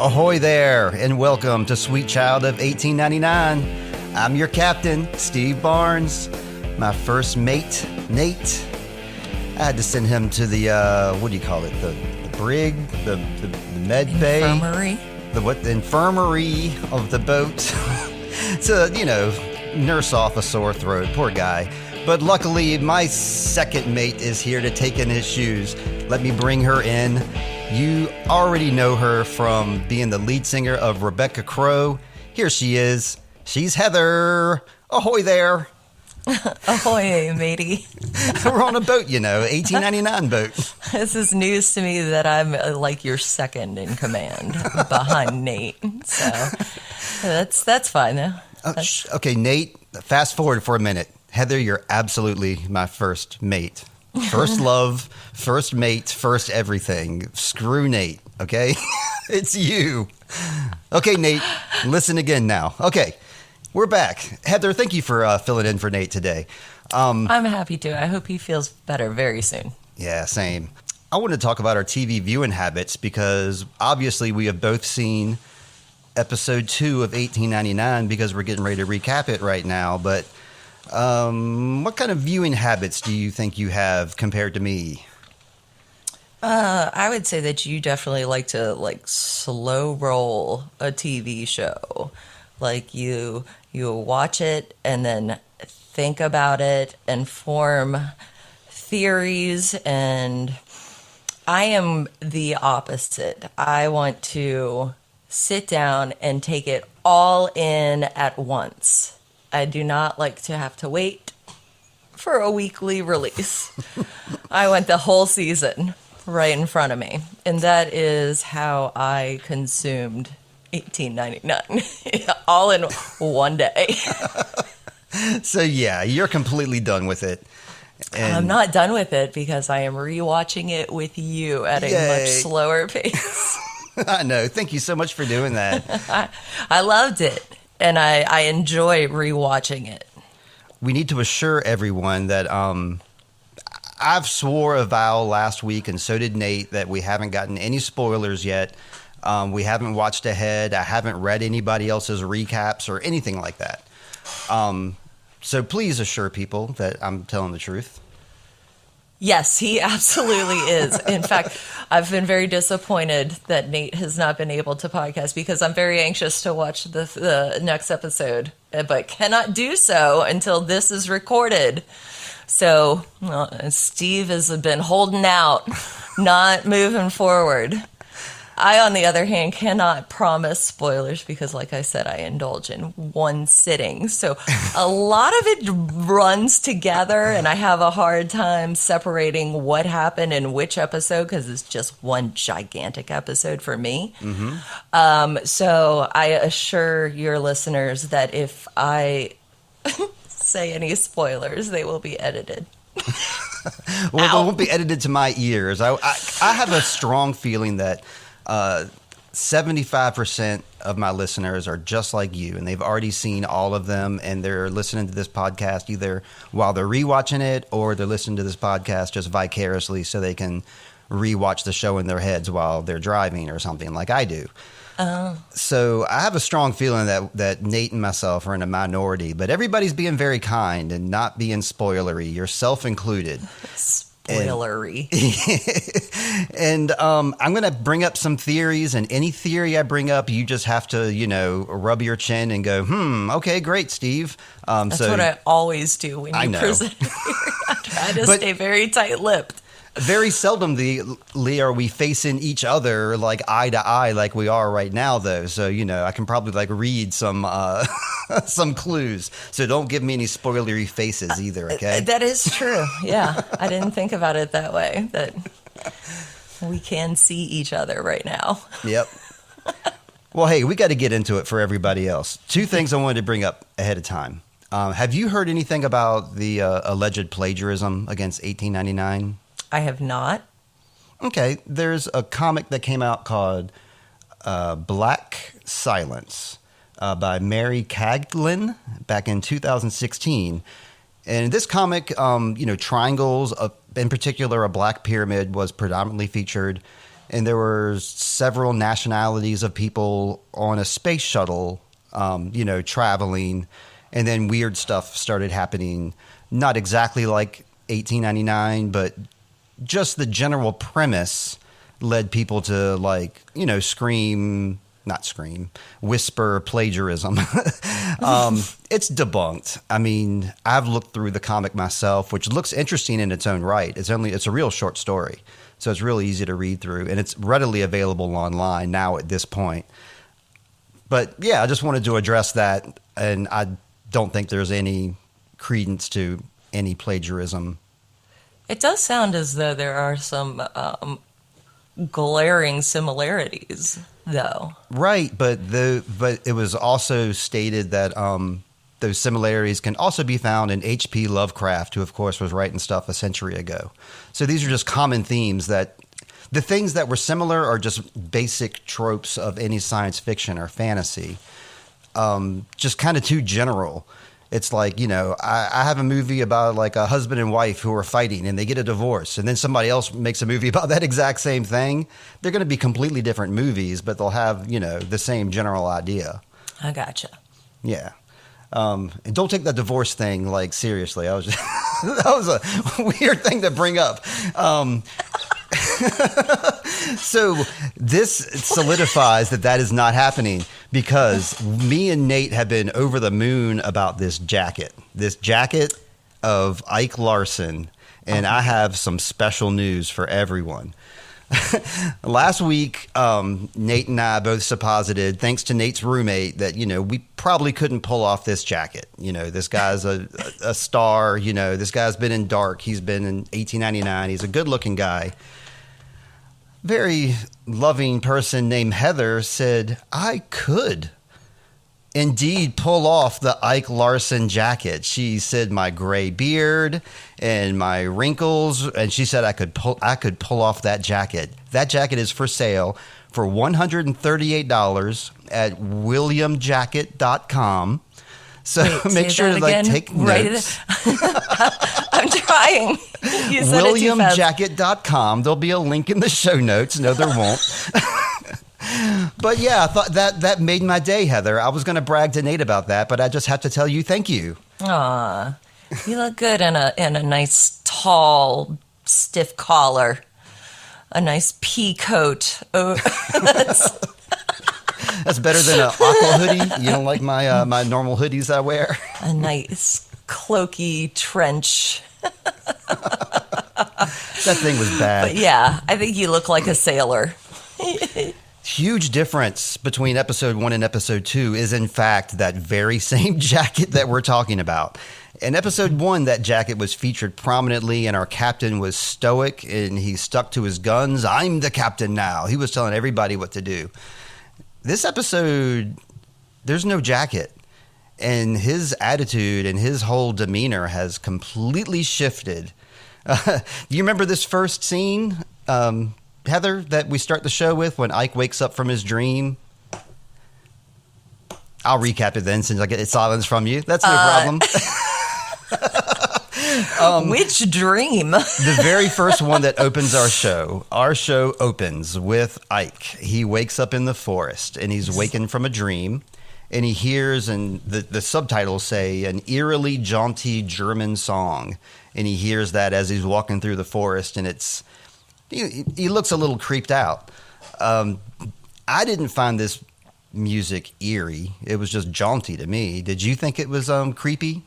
Ahoy there, and welcome to Sweet Child of 1899. I'm your captain, Steve Barnes. My first mate, Nate. I had to send him to the, what do you call it? The brig? The med bay? Infirmary? The infirmary of the boat. To, nurse off a sore throat. Poor guy. But luckily, my second mate is here to take in his shoes. Let me bring her in. You already know her from being the lead singer of Rebecca Crow. Here she is. She's Heather. Ahoy there. Ahoy, matey. We're on a boat, 1899 boat. This is news to me that I'm like your second in command behind Nate. So that's fine, though. Okay, Nate, fast forward for a minute. Heather, you're absolutely my first mate. First love, first mate, first everything. Screw Nate, okay? It's you. Okay, Nate, listen again now. Okay, we're back. Heather, thank you for filling in for Nate today. I'm happy to. I hope he feels better very soon. Yeah, same. I want to talk about our TV viewing habits because obviously we have both seen episode 2 of 1899 because we're getting ready to recap it right now, but what kind of viewing habits do you think you have compared to me? I would say that you definitely like to slow roll a TV show. Like you watch it and then think about it and form theories, and I am the opposite. I want to sit down and take it all in at once. I do not like to have to wait for a weekly release. I want the whole season right in front of me. And that is how I consumed 1899 all in one day. So, yeah, you're completely done with it. And I'm not done with it because I am rewatching it with you at a much slower pace. I know. Thank you so much for doing that. I loved it. And I enjoy rewatching it. We need to assure everyone that I've swore a vow last week, and so did Nate, that we haven't gotten any spoilers yet. We haven't watched ahead. I haven't read anybody else's recaps or anything like that. So please assure people that I'm telling the truth. Yes, he absolutely is. In fact, I've been very disappointed that Nate has not been able to podcast because I'm very anxious to watch the next episode, but cannot do so until this is recorded. So Steve has been holding out, not moving forward. I, on the other hand, cannot promise spoilers because, like I said, I indulge in one sitting. So a lot of it runs together, and I have a hard time separating what happened in which episode because it's just one gigantic episode for me. Mm-hmm. So I assure your listeners that if I say any spoilers, they will be edited. Well, they won't be edited to my ears. I have a strong feeling that 75% of my listeners are just like you, and they've already seen all of them, and they're listening to this podcast either while they're rewatching it or they're listening to this podcast just vicariously so they can rewatch the show in their heads while they're driving or something like I do. So I have a strong feeling that Nate and myself are in a minority, but everybody's being very kind and not being spoilery, yourself included. Spoilery. And I'm going to bring up some theories, and any theory I bring up, you just have to, rub your chin and go, okay, great, Steve. That's what I always do when you present a theory. I try to stay very tight-lipped. Very seldomly are we facing each other like eye to eye like we are right now, though. So, I can probably read some some clues. So don't give me any spoilery faces either, okay? That is true. Yeah. I didn't think about it that way, that we can see each other right now. Yep. Well, hey, we got to get into it for everybody else. 2 things I wanted to bring up ahead of time. Have you heard anything about the alleged plagiarism against 1899? I have not. Okay, there's a comic that came out called Black Silence by Mary Caglin back in 2016. And in this comic, triangles, in particular a black pyramid, was predominantly featured. and there were several nationalities of people on a space shuttle, traveling, and then weird stuff started happening. Not exactly like 1899, but just the general premise led people to whisper plagiarism. It's debunked. I mean, I've looked through the comic myself, which looks interesting in its own right. It's a real short story, so it's really easy to read through, and it's readily available online now at this point. But yeah, I just wanted to address that, and I don't think there's any credence to any plagiarism. It does sound as though there are some glaring similarities, though. Right, but it was also stated that those similarities can also be found in H.P. Lovecraft, who of course was writing stuff a century ago. So these are just common themes that the things that were similar are just basic tropes of any science fiction or fantasy. Just kind of too general. It's like, I have a movie about like a husband and wife who are fighting and they get a divorce, and then somebody else makes a movie about that exact same thing. They're going to be completely different movies, but they'll have, the same general idea. I gotcha. Yeah. And don't take that divorce thing like seriously. That was a weird thing to bring up. So this solidifies that is not happening, because me and Nate have been over the moon about this jacket of Ike Larson, and I have some special news for everyone. Last week, Nate and I both supposited, thanks to Nate's roommate, that, we probably couldn't pull off this jacket. This guy's a star. This guy's been in Dark. He's been in 1899. He's a good-looking guy. Very loving person named Heather said, I could indeed pull off the Ike Larson jacket. She said my gray beard and my wrinkles, and she said I could pull off that jacket. That jacket is for sale for $138 at williamjacket.com. So make sure to take notes. I'm trying. You said williamjacket.com. There'll be a link in the show notes. No, there won't. But yeah, I thought that made my day, Heather. I was going to brag to Nate about that, but I just have to tell you thank you. Aw, you look good in a nice, tall, stiff collar. A nice pea coat. Oh, that's better than an aqua hoodie. You don't like my normal hoodies I wear? A nice cloaky trench. That thing was bad. But yeah, I think you look like a sailor. Huge difference between episode 1 and episode 2 is, in fact, that very same jacket that we're talking about. In episode 1, that jacket was featured prominently, and our captain was stoic, and he stuck to his guns. I'm the captain now. He was telling everybody what to do. This episode, there's no jacket, and his attitude and his whole demeanor has completely shifted. Do you remember this first scene, Heather, that we start the show with when Ike wakes up from his dream? I'll recap it then, since I get silence from you. That's no problem. Which dream? The very first one that opens our show. Our show opens with Ike. He wakes up in the forest, and he's wakened from a dream, and he hears, and the subtitles say, an eerily jaunty German song. And he hears that as he's walking through the forest, and he looks a little creeped out. I didn't find this music eerie. It was just jaunty to me. Did you think it was creepy?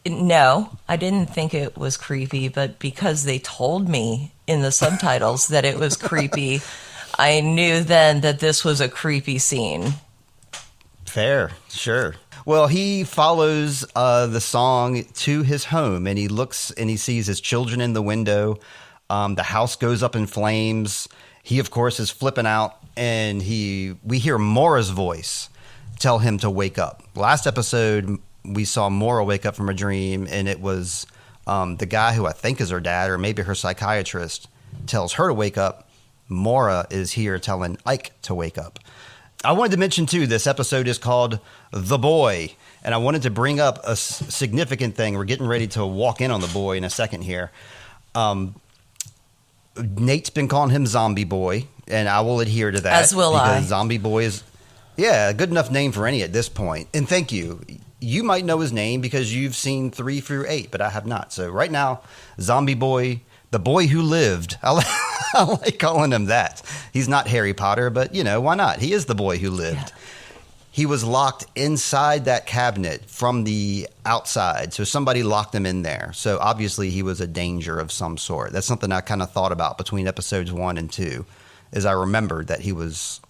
No, I didn't think it was creepy, but because they told me in the subtitles that it was creepy, I knew then that this was a creepy scene. Fair, sure. Well, he follows the song to his home, and he looks and he sees his children in the window. The house goes up in flames. He, of course, is flipping out, and we hear Maura's voice tell him to wake up. Last episode, we saw Maura wake up from a dream, and it was the guy who I think is her dad, or maybe her psychiatrist, tells her to wake up. Maura is here telling Ike to wake up. I wanted to mention, too, this episode is called The Boy, and I wanted to bring up a significant thing. We're getting ready to walk in on The Boy in a second here. Nate's been calling him Zombie Boy, and I will adhere to that. As will I. Because Zombie Boy is, a good enough name for any at this point. And thank you. You might know his name because you've seen 3 through 8, but I have not. So right now, Zombie Boy, the boy who lived. I like calling him that. He's not Harry Potter, but, why not? He is the boy who lived. Yeah. He was locked inside that cabinet from the outside. So somebody locked him in there. So obviously he was a danger of some sort. That's something I kind of thought about between episodes 1 and 2, as I remembered that he was,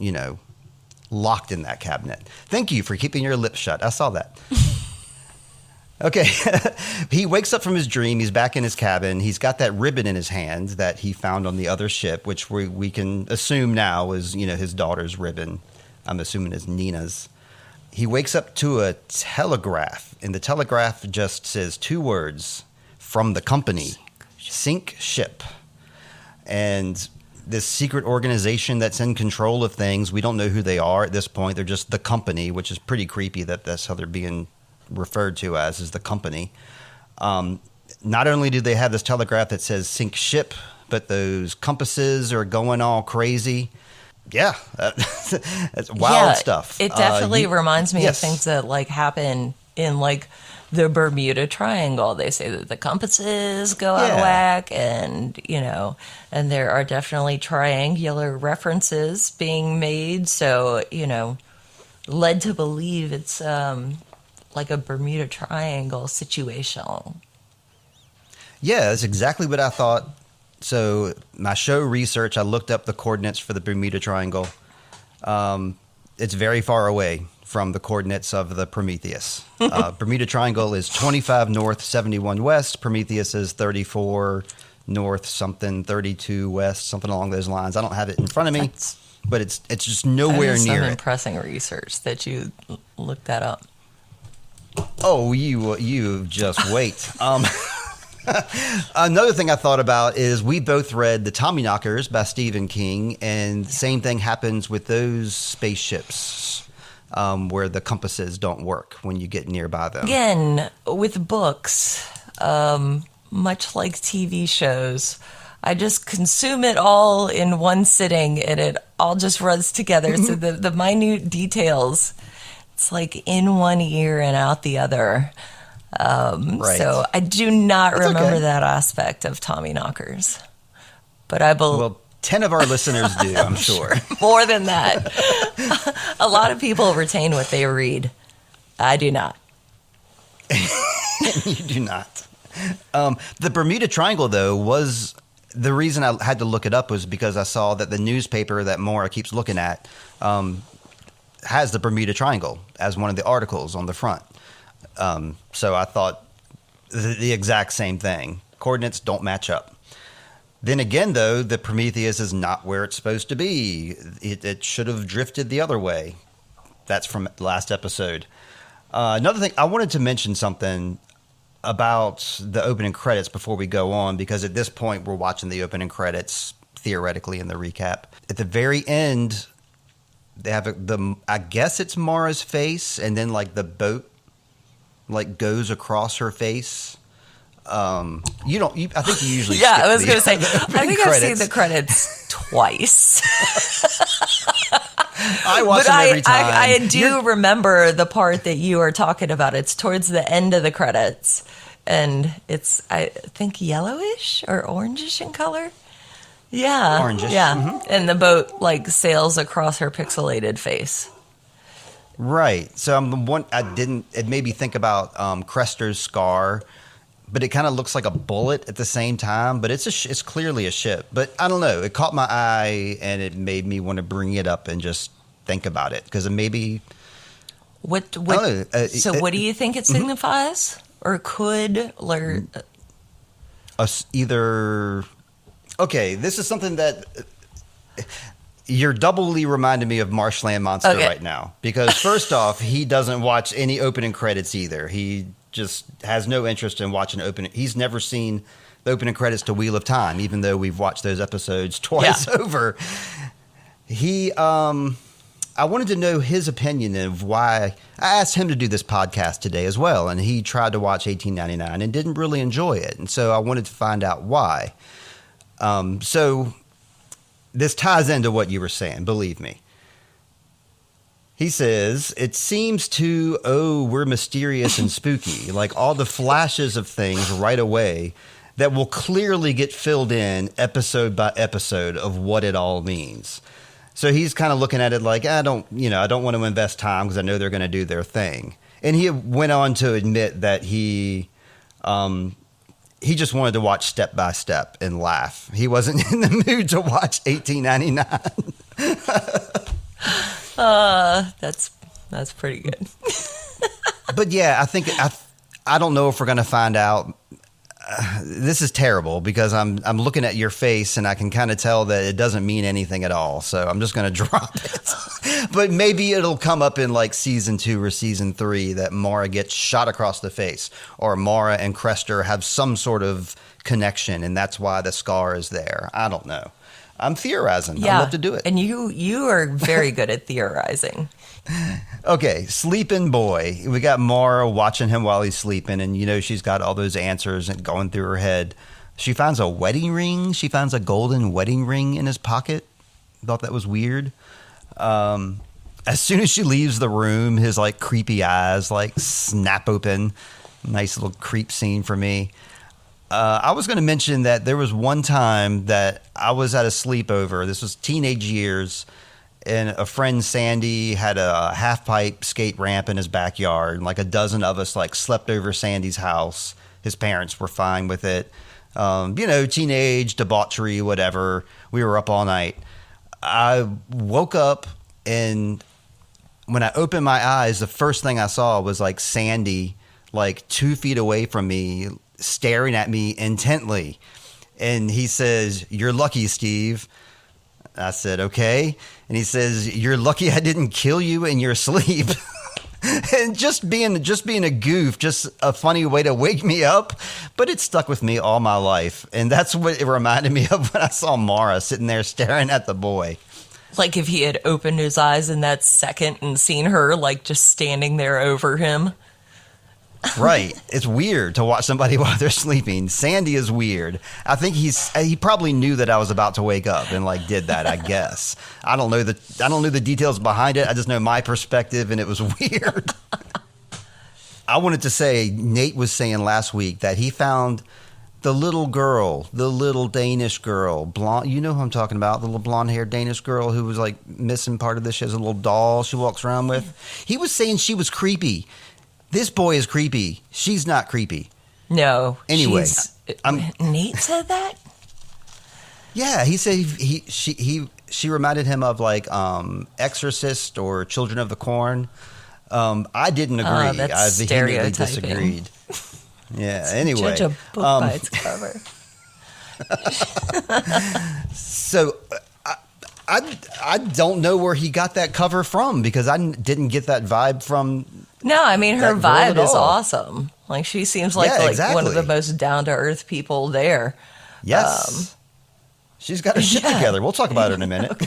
locked in that cabinet. Thank you for keeping your lips shut. I saw that. Okay. He wakes up from his dream. He's back in his cabin. He's got that ribbon in his hand that he found on the other ship, which we can assume now is, his daughter's ribbon. I'm assuming it's Nina's. He wakes up to a telegraph, and the telegraph just says 2 words, from the company, sink ship. And this secret organization that's in control of things, we don't know who they are at this point. They're just the company, which is pretty creepy that that's how they're being referred to as, is the company. Not only do they have this telegraph that says sink ship, but those compasses are going all crazy. Yeah, that's wild stuff. It definitely reminds me of things that happen in the Bermuda Triangle. They say that the compasses go out of whack, and and there are definitely triangular references being made. So led to believe it's like a Bermuda Triangle situation. Yeah, that's exactly what I thought. So my show research, I looked up the coordinates for the Bermuda Triangle. It's very far away from the coordinates of the Prometheus. Bermuda Triangle is 25 north, 71 west. Prometheus is 34 north, something, 32 west, something along those lines. I don't have it in front of me, but it's just nowhere near it. Impressive research that you looked that up. Oh, you just wait. Another thing I thought about is we both read The Tommyknockers by Stephen King, and the same thing happens with those spaceships where the compasses don't work when you get nearby them. Again, with books, much like TV shows, I just consume it all in one sitting, and it all just runs together. So the minute details, it's like in one ear and out the other. Right. So I do not remember that aspect of Tommyknockers, but I believe. Well, 10 of our listeners do, I'm sure. More than that. A lot of people retain what they read. I do not. You do not. The Bermuda Triangle, though, was the reason I had to look it up was because I saw that the newspaper that Maura keeps looking at has the Bermuda Triangle as one of the articles on the front. So I thought the exact same thing. Coordinates don't match up. Then again, though, the Prometheus is not where it's supposed to be. It should have drifted the other way. That's from the last episode. Another thing, I wanted to mention something about the opening credits before we go on, because at this point we're watching the opening credits theoretically in the recap. At the very end, they have I guess it's Mara's face, and then the boat goes across her face. I think you usually skip I was going to say, I think credits. I've seen the credits twice. I watch them every time. I do remember the part that you are talking about. It's towards the end of the credits, and it's, I think, yellowish or orangish in color. Yeah. Orangish. Yeah. Mm-hmm. And the boat sails across her pixelated face. Right. So it made me think about Crester's scar, but it kind of looks like a bullet at the same time, but it's clearly a ship. But I don't know. It caught my eye, and it made me want to bring it up and just think about it, because maybe. What do you think it signifies, or could learn? Either. Okay, this is something that. You're doubly reminding me of Marshland Monster right now, because first off, he doesn't watch any opening credits either. He just has no interest in watching opening. He's never seen the opening credits to Wheel of Time, even though we've watched those episodes twice over. I wanted to know his opinion of why. I asked him to do this podcast today as well, and he tried to watch 1899 and didn't really enjoy it. And so I wanted to find out why. So this ties into what you were saying, believe me. He says, it seems to, we're mysterious and spooky, like all the flashes of things right away that will clearly get filled in episode by episode of what it all means. So he's kind of looking at it like, I don't want to invest time because I know they're going to do their thing. And he went on to admit that he just wanted to watch Step by Step and laugh. He wasn't in the mood to watch 1899. That's pretty good. But yeah, I don't know if we're going to find out. This is terrible because I'm looking at your face and I can kind of tell that it doesn't mean anything at all. So I'm just going to drop it. But maybe it'll come up in like season 2 or season 3 that Mara gets shot across the face, or Mara and Crester have some sort of connection, and that's why the scar is there. I don't know. I'm theorizing. Yeah, I love to do it. And you are very good at theorizing. Okay, sleeping boy. We got Mara watching him while he's sleeping, and she's got all those answers and going through her head. She finds a wedding ring. She finds a golden wedding ring in his pocket. Thought that was weird. As soon as she leaves the room, his like creepy eyes like snap open. Nice little creep scene for me. I was going to mention that there was one time that I was at a sleepover. This was teenage years, and a friend, Sandy, had a half-pipe skate ramp in his backyard. And like a dozen of us like slept over Sandy's house. His parents were fine with it. Teenage, debauchery, whatever. We were up all night. I woke up, and when I opened my eyes, the first thing I saw was like Sandy like 2 feet away from me, staring at me intently. And he says, "You're lucky, Steve." I said, "Okay." And he says, "You're lucky I didn't kill you in your sleep." And just being a goof, just a funny way to wake me up, but it stuck with me all my life. And that's what it reminded me of when I saw Mara sitting there staring at the boy. Like if he had opened his eyes in that second and seen her like just standing there over him. Right. It's weird to watch somebody while they're sleeping. Sandy is weird. I think he probably knew that I was about to wake up and like did that, I guess. I don't know the details behind it. I just know my perspective, and it was weird. I wanted to say, Nate was saying last week that he found the little girl, the little Danish girl, blonde. You know who I'm talking about, the little blonde-haired Danish girl who was like missing part of this. She has a little doll she walks around with. He was saying she was creepy. This boy is creepy. She's not creepy. No. Anyway, Nate said that? Yeah, he said she reminded him of like Exorcist or Children of the Corn. I didn't agree. That's I vehemently stereotyping. disagreed. Yeah. Anyway, judge a book by its cover. So I don't know where he got that cover from, because I didn't get that vibe from. No, I mean, her that girl vibe is at all. awesome. Like, she seems like, Yeah, one of exactly. the most down-to-earth people there. Yes. She's got her shit together. We'll talk about her in a minute.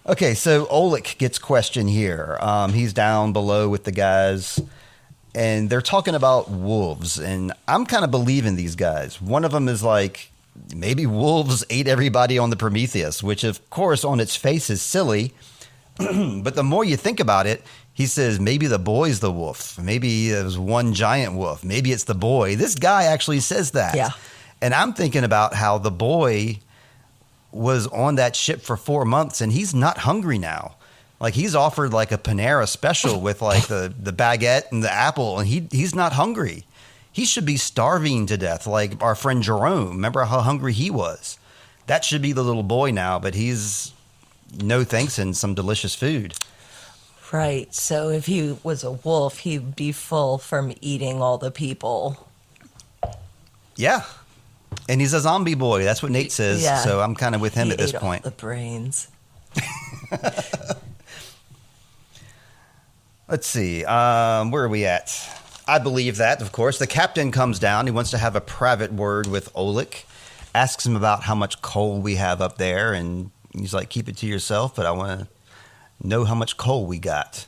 Okay, so Oleg gets questioned here. He's down below with the guys, and they're talking about wolves, and I'm kind of believing these guys. One of them is like, maybe wolves ate everybody on the Prometheus, which, of course, on its face is silly. But the more you think about it, he says maybe the boy's the wolf. Maybe it was one giant wolf. Maybe it's the boy. This guy actually says that. Yeah. And I'm thinking about how the boy was on that ship for 4 months, and he's not hungry now. Like, he's offered like a Panera special with like the baguette and the apple, and he's not hungry. He should be starving to death, like our friend Jerome. Remember how hungry he was? That should be the little boy now, but he's no thanks in some delicious food. Right. So if he was a wolf, he'd be full from eating all the people. Yeah. And he's a zombie boy. That's what Nate says. Yeah. So I'm kind of with him He at this ate point. all the brains. Let's see. Where are we at? I believe that, of course. The captain comes down. He wants to have a private word with Oleg. Asks him about how much coal we have up there. And he's like, keep it to yourself, but I want to know how much coal we got.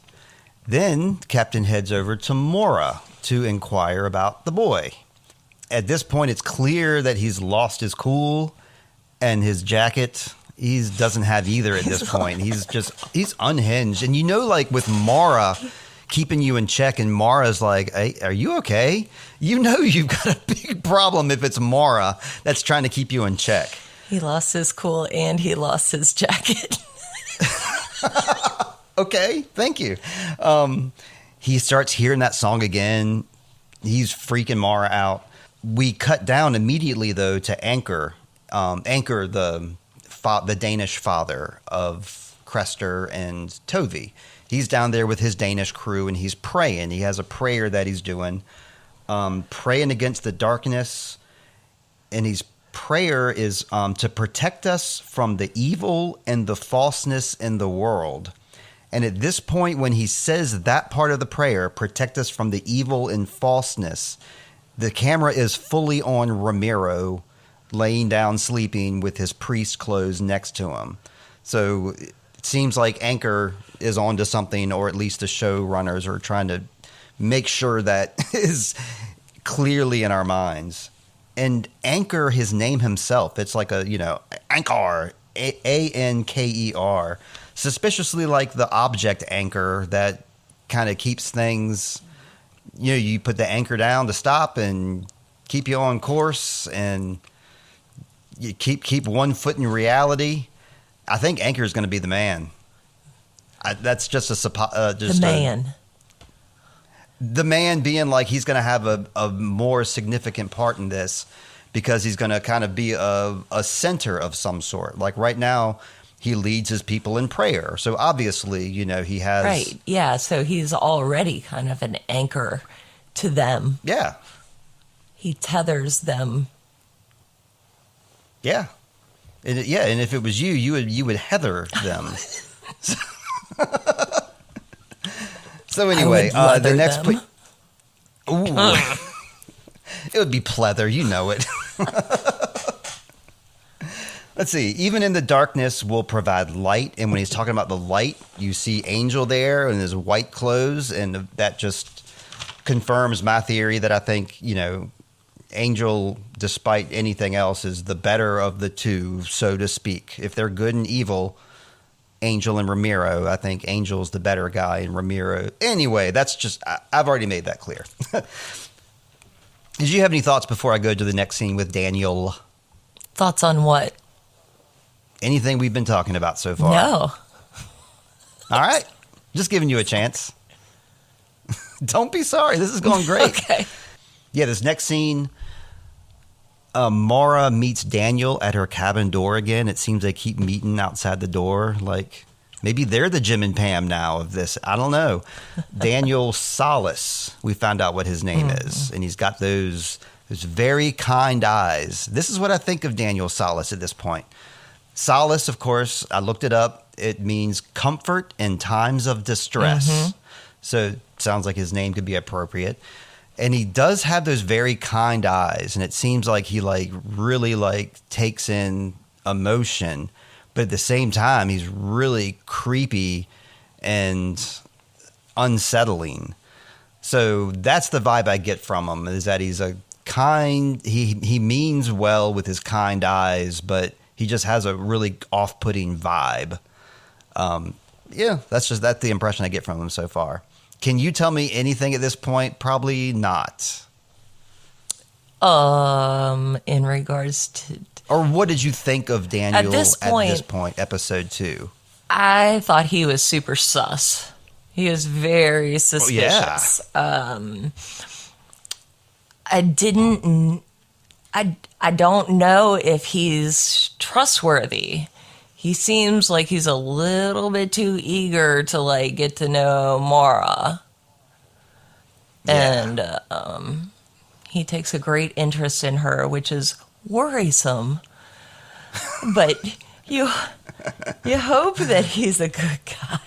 Then the captain heads over to Mora to inquire about the boy. at this point, it's clear that he's lost his cool and his jacket. He doesn't have either at this point. He's unhinged. And like with Mara keeping you in check, and Mara's like, hey, are you okay? You've got a big problem if it's Mara that's trying to keep you in check. He lost his cool and he lost his jacket. Okay, thank you. He starts hearing that song again. He's freaking Mara out. We cut down immediately, though, to Anchor. Anchor, the Danish father of Crester and Tovi. He's down there with his Danish crew, and he's praying. He has a prayer that he's doing, praying against the darkness. And his prayer is to protect us from the evil and the falseness in the world. And at this point, when he says that part of the prayer, protect us from the evil and falseness, the camera is fully on Ramiro laying down sleeping with his priest clothes next to him. So it seems like Anchor is onto something, or at least the showrunners are trying to make sure that is clearly in our minds. And Anchor, his name himself, it's like Anchor, Anker, suspiciously like the object anchor that kind of keeps things, you put the anchor down to stop and keep you on course, and you keep one foot in reality. I think Anchor is going to be the man. That's just the man. The man being like he's going to have a more significant part in this, because he's going to kind of be a center of some sort. Like right now, he leads his people in prayer. So obviously, he has... Right, yeah. So he's already kind of an anchor to them. Yeah. He tethers them. Yeah. And if it was you would heather them. So anyway, the next... Ooh. It would be pleather, you know it. Let's see. Even in the darkness, we'll provide light. And when he's talking about the light, you see Angel there in his white clothes. And that just confirms my theory that I think, Angel, despite anything else, is the better of the two, so to speak. If they're good and evil, Angel and Ramiro, I think Angel's the better guy and Ramiro. Anyway, that's just, I've already made that clear. Did you have any thoughts before I go to the next scene with Daniel? Thoughts on what? Anything we've been talking about so far? No. All right. Just giving you a chance. Don't be sorry. This is going great. Okay. Yeah, this next scene, Mara meets Daniel at her cabin door again. It seems they keep meeting outside the door. Like, maybe they're the Jim and Pam now of this. I don't know. Daniel Solace, we found out what his name is. And he's got those very kind eyes. This is what I think of Daniel Solace at this point. Solace, of course, I looked it up. It means comfort in times of distress. Mm-hmm. So it sounds like his name could be appropriate. And he does have those very kind eyes. And it seems like he really takes in emotion. But at the same time, he's really creepy and unsettling. So that's the vibe I get from him, is that he's a kind, he means well with his kind eyes, but he just has a really off-putting vibe. That's the impression I get from him so far. Can you tell me anything at this point? Probably not. In regards to... Or what did you think of Daniel at this point, episode 2? I thought he was super sus. He was very suspicious. Oh, yeah. I don't know if he's trustworthy. He seems like he's a little bit too eager to get to know Mara. Yeah. And he takes a great interest in her, which is worrisome. But you hope that he's a good guy.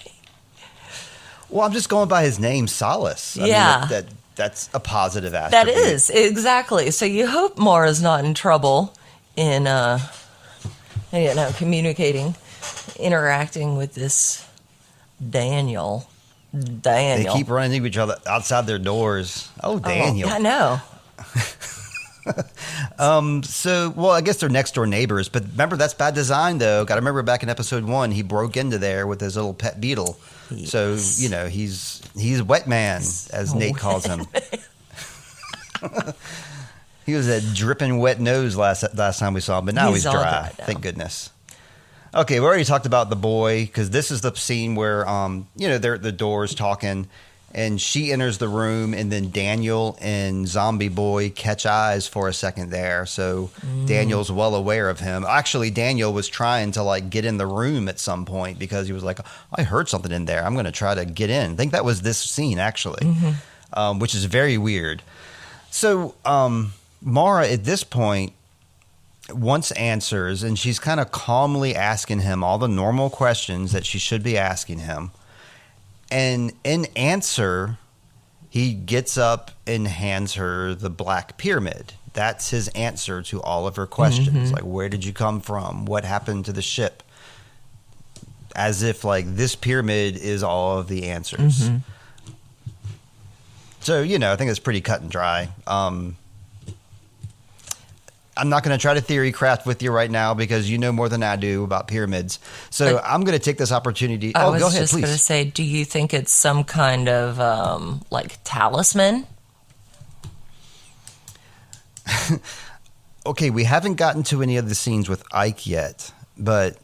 Well, I'm just going by his name, Solace. I mean, that's a positive attribute. That is, exactly. So you hope Mara's not in trouble in, communicating, interacting with this Daniel. They keep running into each other outside their doors. Oh, Daniel. I know. Well, I guess they're next door neighbors, but remember, that's bad design, though. Got to remember back in episode 1, he broke into there with his little pet beetle. Yes. So, he's Wet Man, as Nate calls him. He was a dripping wet nose last time we saw him, but now he's dry. Thank goodness. Okay, we already talked about the boy, because this is the scene where, they're at the doors talking, and she enters the room, and then Daniel and Zombie Boy catch eyes for a second there. So Daniel's well aware of him. Actually, Daniel was trying to get in the room at some point because he was like, I heard something in there. I'm going to try to get in. I think that was this scene, actually, which is very weird. So Mara, at this point, wants answers, and she's kind of calmly asking him all the normal questions that she should be asking him. And in answer, he gets up and hands her the Black Pyramid. That's his answer to all of her questions. Like, where did you come from? What happened to the ship? As if, this pyramid is all of the answers. So, I think it's pretty cut and dry. I'm not going to try to theory craft with you right now because you know more than I do about pyramids. So I'm going to take this opportunity. Go ahead, please. I was just going to say, do you think it's some kind of talisman? Okay, we haven't gotten to any of the scenes with Ike yet, but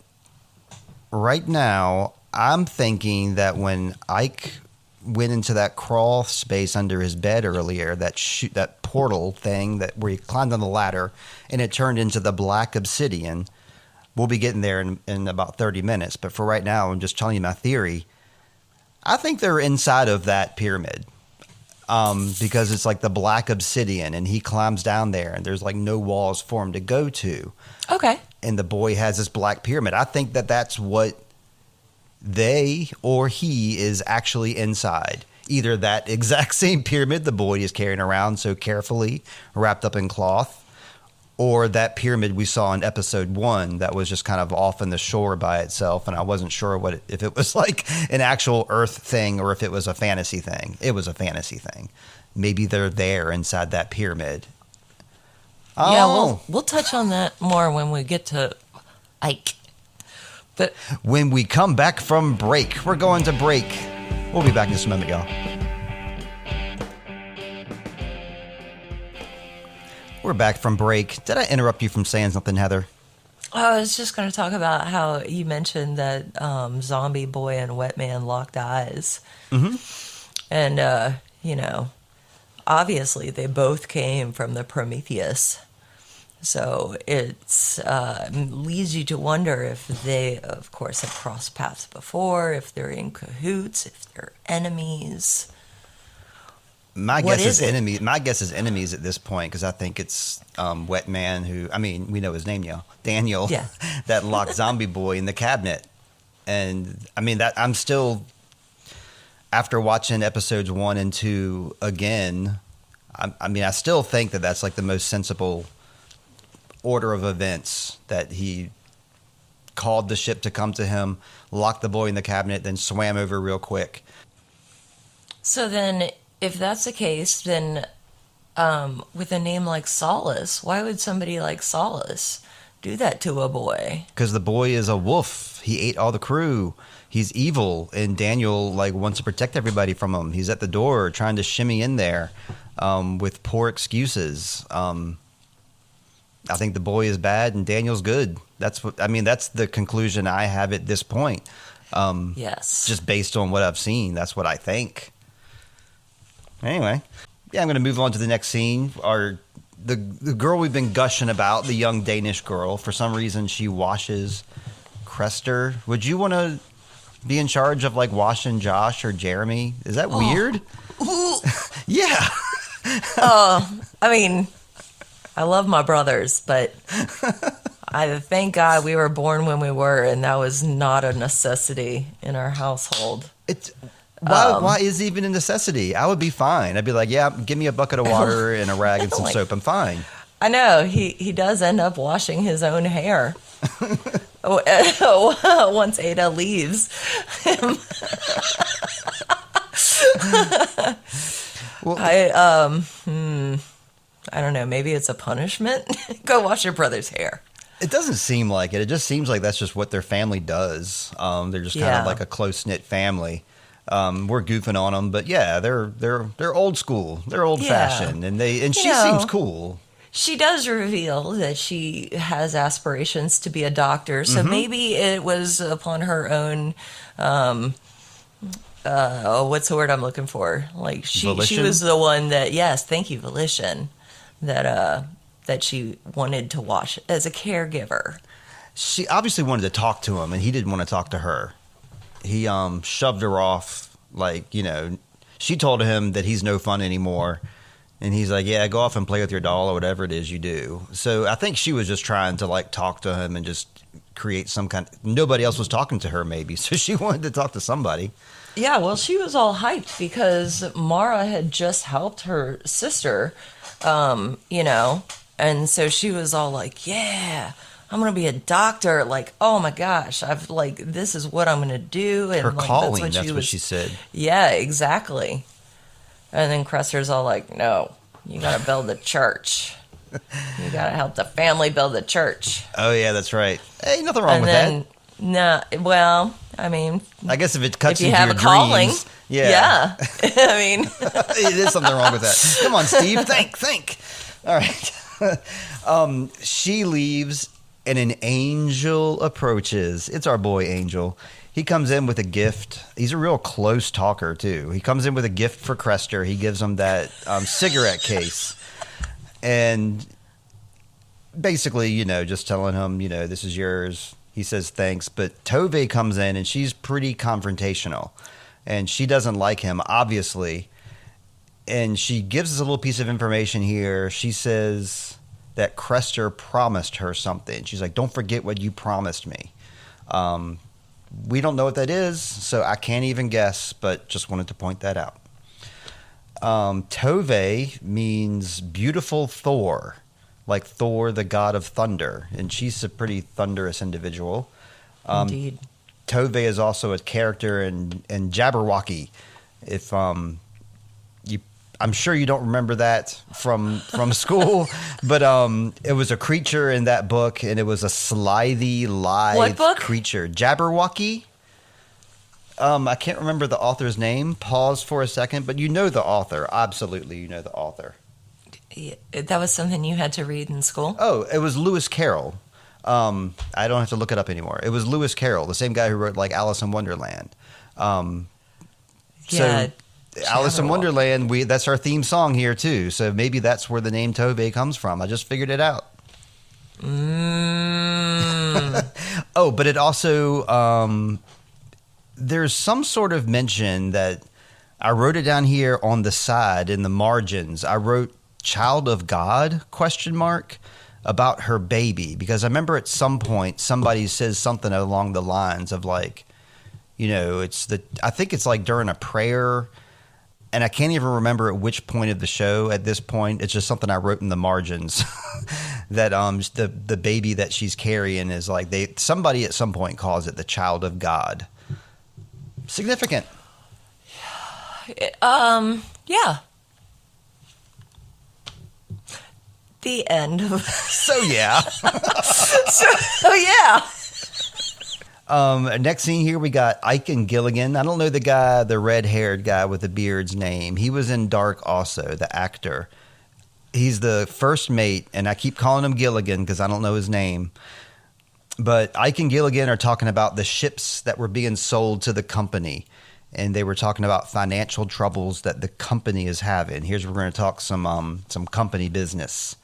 right now I'm thinking that when Ike went into that crawl space under his bed earlier, that portal thing where he climbed on the ladder and it turned into the black obsidian. We'll be getting there in about 30 minutes. But for right now, I'm just telling you my theory. I think they're inside of that pyramid because it's like the black obsidian and he climbs down there and there's no walls for him to go to. Okay. And the boy has this black pyramid. I think that's what they or he is actually inside. Either that exact same pyramid the boy is carrying around so carefully wrapped up in cloth, or that pyramid we saw in episode 1 that was just kind of off in the shore by itself, and I wasn't sure if it was an actual Earth thing or if it was a fantasy thing. It was a fantasy thing. Maybe they're there inside that pyramid. Yeah, we'll touch on that more when we get to Ike. But when we come back from break, we're going to break. We'll be back in just a moment, y'all. We're back from break. Did I interrupt you from saying something, Heather? I was just going to talk about how you mentioned that Zombie Boy and Wet Man locked eyes. And, obviously they both came from the Prometheus. So it's leads you to wonder if they, of course, have crossed paths before, if they're in cahoots, if they're enemies. My guess is enemies at this point, because I think it's Wet Man we know his name now, Daniel, that locked Zombie Boy in the cabinet. And I'm still, after watching episodes 1 and 2 again, I still think that's the most sensible order of events, that he called the ship to come to him, locked the boy in the cabinet, then swam over real quick. So then, if that's the case, then with a name like Solace, why would somebody like Solace do that to a boy? Because the boy is a wolf. He ate all the crew. He's evil, and Daniel wants to protect everybody from him. He's at the door trying to shimmy in there with poor excuses. I think the boy is bad and Daniel's good. That's the conclusion I have at this point. Yes. Just based on what I've seen, that's what I think. Anyway, I'm going to move on to the next scene. The girl we've been gushing about, the young Danish girl, for some reason she washes Crester. Would you want to be in charge of washing Josh or Jeremy? Is that weird? Yeah. I love my brothers, but I thank God we were born when we were, and that was not a necessity in our household. Why is it even a necessity? I would be fine. I'd be like, yeah, give me a bucket of water and a rag and some soap. I'm fine. I know. He does end up washing his own hair once Ada leaves him. I don't know, maybe it's a punishment. Go wash your brother's hair. It doesn't seem like it. It just seems like that's just what their family does. They're just kind of like a close-knit family. We're goofing on them, but yeah, they're old school. They're old-fashioned, and she seems cool. She does reveal that she has aspirations to be a doctor, so maybe it was upon her own. What's the word I'm looking for? Like she was the one that, yes, thank you, volition, that she wanted to watch as a caregiver. She obviously wanted to talk to him, and he didn't want to talk to her. He shoved her off, like, you know, she told him that he's no fun anymore. And he's like, yeah, go off and play with your doll or whatever it is you do. So I think she was just trying to, like, talk to him and just create some kind of... Nobody else was talking to her, maybe. So she wanted to talk to somebody. Yeah, well, she was all hyped because Mara had just helped her sister, you know. And so she was all like, yeah, I'm going to be a doctor. Like, oh, my gosh, this is what I'm going to do. And her calling, that's what she said. Yeah, exactly. And then Cresser's all like, no, you got to build the church. You got to help the family build the church. Oh, yeah, that's right. Hey, nothing wrong with that. No, well, I mean, I guess if it cuts into your dreams, calling, yeah. I mean, it is something wrong with that. Come on, Steve, think. All right. She leaves, and an angel approaches. It's our boy Angel. He comes in with a gift. He's a real close talker, too. He comes in with a gift for Crester. He gives him that cigarette case. And basically, you know, just telling him, you know, this is yours. He says thanks. But Tove comes in, and she's pretty confrontational. And she doesn't like him, obviously. And she gives us a little piece of information here. She says that Crester promised her something. She's like, don't forget what you promised me. We don't know what that is, so I can't even guess, but just wanted to point that out. Tove means beautiful Thor, like Thor, the god of thunder, and she's a pretty thunderous individual. Indeed. Tove is also a character in Jabberwocky. If I'm sure you don't remember that from school, but it was a creature in that book, and it was a slithy, lithe creature. Jabberwocky? I can't remember the author's name. Pause for a second, but you know the author. Absolutely, you know the author. Yeah, that was something you had to read in school? Oh, it was Lewis Carroll. I don't have to look it up anymore. It was Lewis Carroll, the same guy who wrote, like, Alice in Wonderland. Alice in Wonderland, that's our theme song here, too. So maybe that's where the name Tove comes from. I just figured it out. Oh, but it also, there's some sort of mention that I wrote it down here on the side in the margins. I wrote child of God, ? About her baby. Because I remember at some point somebody says something along the lines of, like, you know, I think it's like during a prayer. And I can't even remember at which point of the show at this point. It's just something I wrote in the margins that the baby that she's carrying is like somebody at some point calls it the child of God. Significant. Yeah. The end. So yeah. so yeah. Next scene here, we got Ike and Gilligan. I don't know the red-haired guy with the beard's name. He was in Dark also, the actor. He's the first mate, and I keep calling him Gilligan because I don't know his name. But Ike and Gilligan are talking about the ships that were being sold to the company, and they were talking about financial troubles that the company is having. Here's where we're going to talk some company business.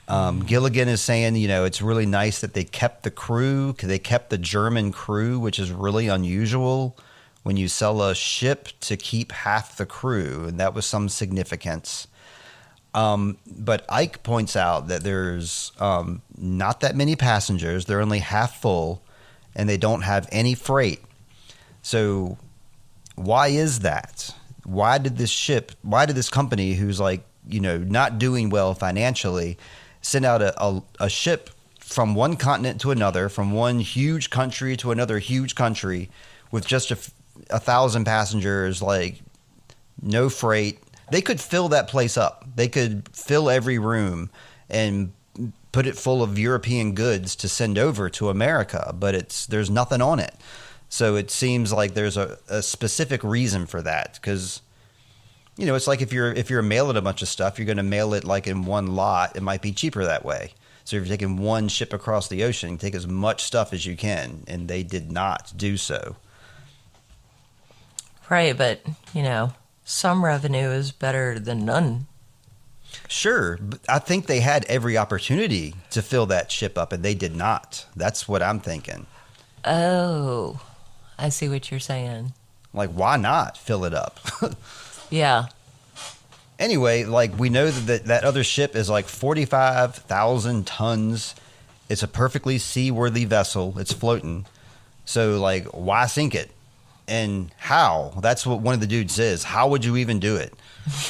Gilligan is saying, you know, it's really nice that they kept the crew. They kept the German crew, which is really unusual when you sell a ship to keep half the crew, and that was some significance. But Ike points out that there's not that many passengers. They're only half full, and they don't have any freight. So why is that? Why did this company, who's like, you know, not doing well financially, send out a ship from one continent to another, from one huge country to another huge country with just 1,000 passengers, like no freight, They could fill that place up. They could fill every room and put it full of European goods to send over to America, but there's nothing on it. So it seems like there's a specific reason for that, because it's like if you're mailing a bunch of stuff, you're going to mail it like in one lot. It might be cheaper that way. So if you're taking one ship across the ocean, you take as much stuff as you can, and they did not do so. Right, but some revenue is better than none. Sure, but I think they had every opportunity to fill that ship up, and they did not. That's what I'm thinking. Oh, I see what you're saying. Like, why not fill it up? Yeah. Anyway, like, we know that other ship is like 45,000 tons. It's a perfectly seaworthy vessel. It's floating. So, like, why sink it? And how? That's what one of the dudes says. How would you even do it?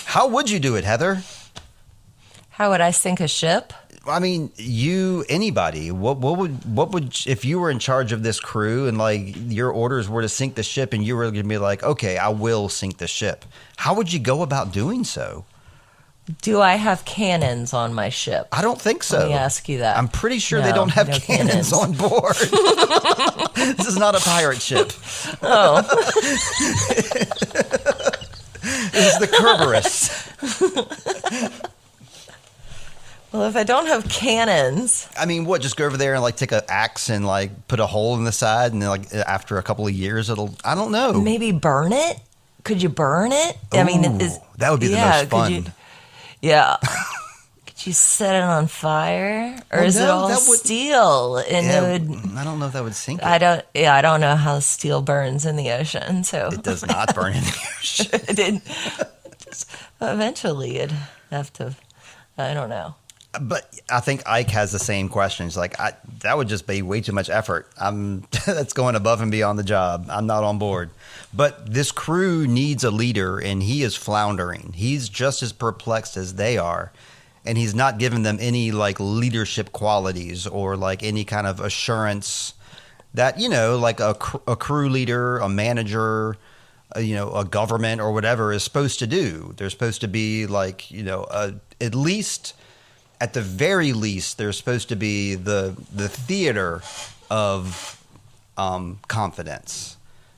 How would you do it, Heather? How would I sink a ship? I mean, anybody. What would if you were in charge of this crew and like your orders were to sink the ship and you were going to be like, okay, I will sink the ship. How would you go about doing so? Do I have cannons on my ship? I don't think so. Let me ask you that. I'm pretty sure they don't have cannons on board. This is not a pirate ship. Oh. This is the Kerberos. Well, if I don't have cannons... I mean, what, just go over there and, like, take an axe and, like, put a hole in the side and, then, like, after a couple of years, I don't know. Maybe burn it? Could you burn it? Ooh, that would be the most fun. Yeah. Could you set it on fire? Or is it all steel? And I don't know if that would sink it. I don't know how steel burns in the ocean, so... It does not burn in the ocean. Eventually, it'd have to... I don't know. But I think Ike has the same questions. Like, that would just be way too much effort. That's going above and beyond the job. I'm not on board. But this crew needs a leader, and he is floundering. He's just as perplexed as they are, and he's not giving them any, like, leadership qualities or, like, any kind of assurance that, like a crew leader, a manager, a government or whatever is supposed to do. They're supposed to be, like, at least... At the very least, there's supposed to be the theater of confidence.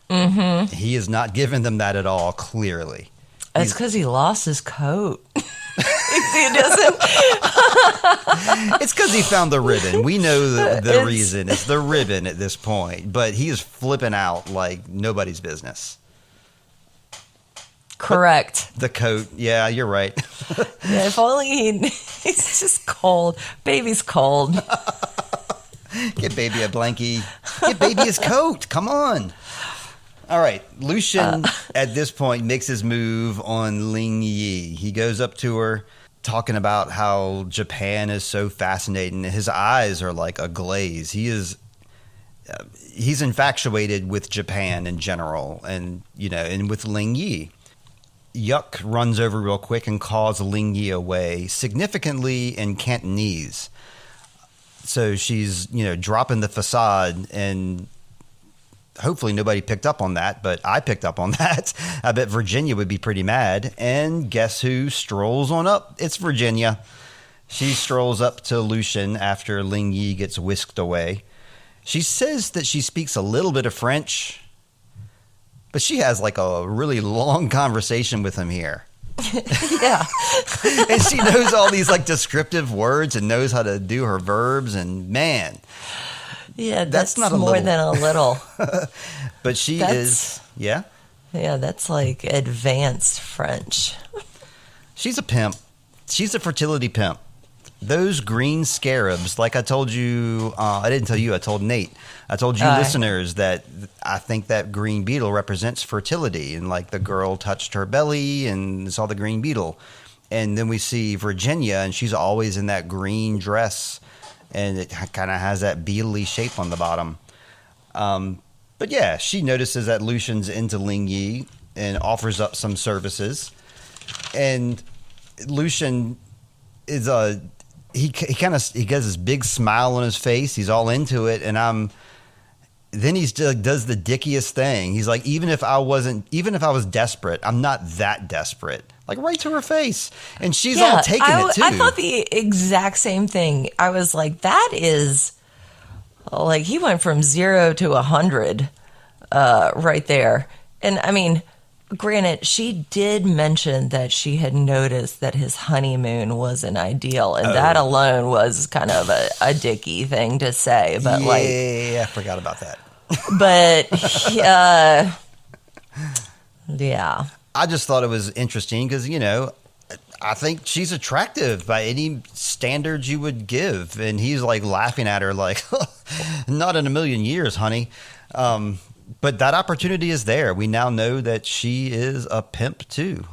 Mm-hmm. He is not giving them that at all, clearly. It's because he lost his coat. He doesn't. It's because he found the ribbon. We know the reason. It's the ribbon at this point. But he is flipping out like nobody's business. Correct. But the coat. Yeah, you're right. Yeah, if only he's just cold. Baby's cold. Get baby a blankie. Get baby his coat. Come on. All right. Lucian, at this point, makes his move on Ling Yi. He goes up to her, talking about how Japan is so fascinating. His eyes are like a glaze. He's infatuated with Japan in general, and with Ling Yi. Yuck runs over real quick and calls Ling Yi away, significantly in Cantonese. So she's, dropping the facade, and hopefully nobody picked up on that, but I picked up on that. I bet Virginia would be pretty mad. And guess who strolls on up? It's Virginia. She strolls up to Lucian after Ling Yi gets whisked away. She says that she speaks a little bit of French, but she has like a really long conversation with him here. Yeah. And she knows all these like descriptive words and knows how to do her verbs, and man. Yeah, that's not more than a little. But she is, yeah? Yeah, that's like advanced French. She's a pimp. She's a fertility pimp. Those green scarabs, like I told you, I didn't tell you, I told Nate. I told you listeners that I think that green beetle represents fertility. And like the girl touched her belly and saw the green beetle. And then we see Virginia, and she's always in that green dress. And it kind of has that beetle-y shape on the bottom. But yeah, she notices that Lucian's into Ling Yi and offers up some services. And Lucian is he gets this big smile on his face. He's all into it, and then he still does the dickiest thing. He's like, even if I was desperate, I'm not that desperate. Like, right to her face. And she's all taking it, too. I thought the exact same thing. I was like, that is, like, he went from 0 to 100 right there. And, I mean, granted, she did mention that she had noticed that his honeymoon wasn't ideal. And that alone was kind of a dicky thing to say. But, I forgot about that. But, yeah. I just thought it was interesting because, I think she's attractive by any standards you would give. And he's like laughing at her like, not in a million years, honey. But that opportunity is there. We now know that she is a pimp too.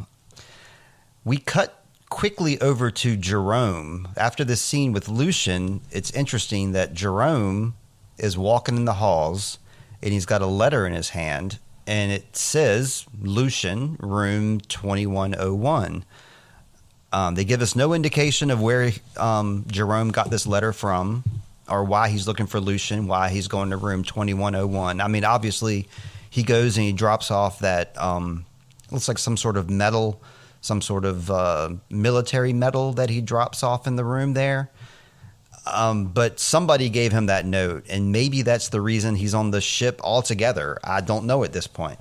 We cut quickly over to Jerome. After this scene with Lucian, it's interesting that Jerome is walking in the halls and he's got a letter in his hand. And it says, Lucian, room 2101. They give us no indication of where Jerome got this letter from or why he's looking for Lucian, why he's going to room 2101. I mean, obviously, he goes and he drops off that looks like some sort of medal, some sort of military medal that he drops off in the room there. But somebody gave him that note, and maybe that's the reason he's on the ship altogether. I don't know at this point.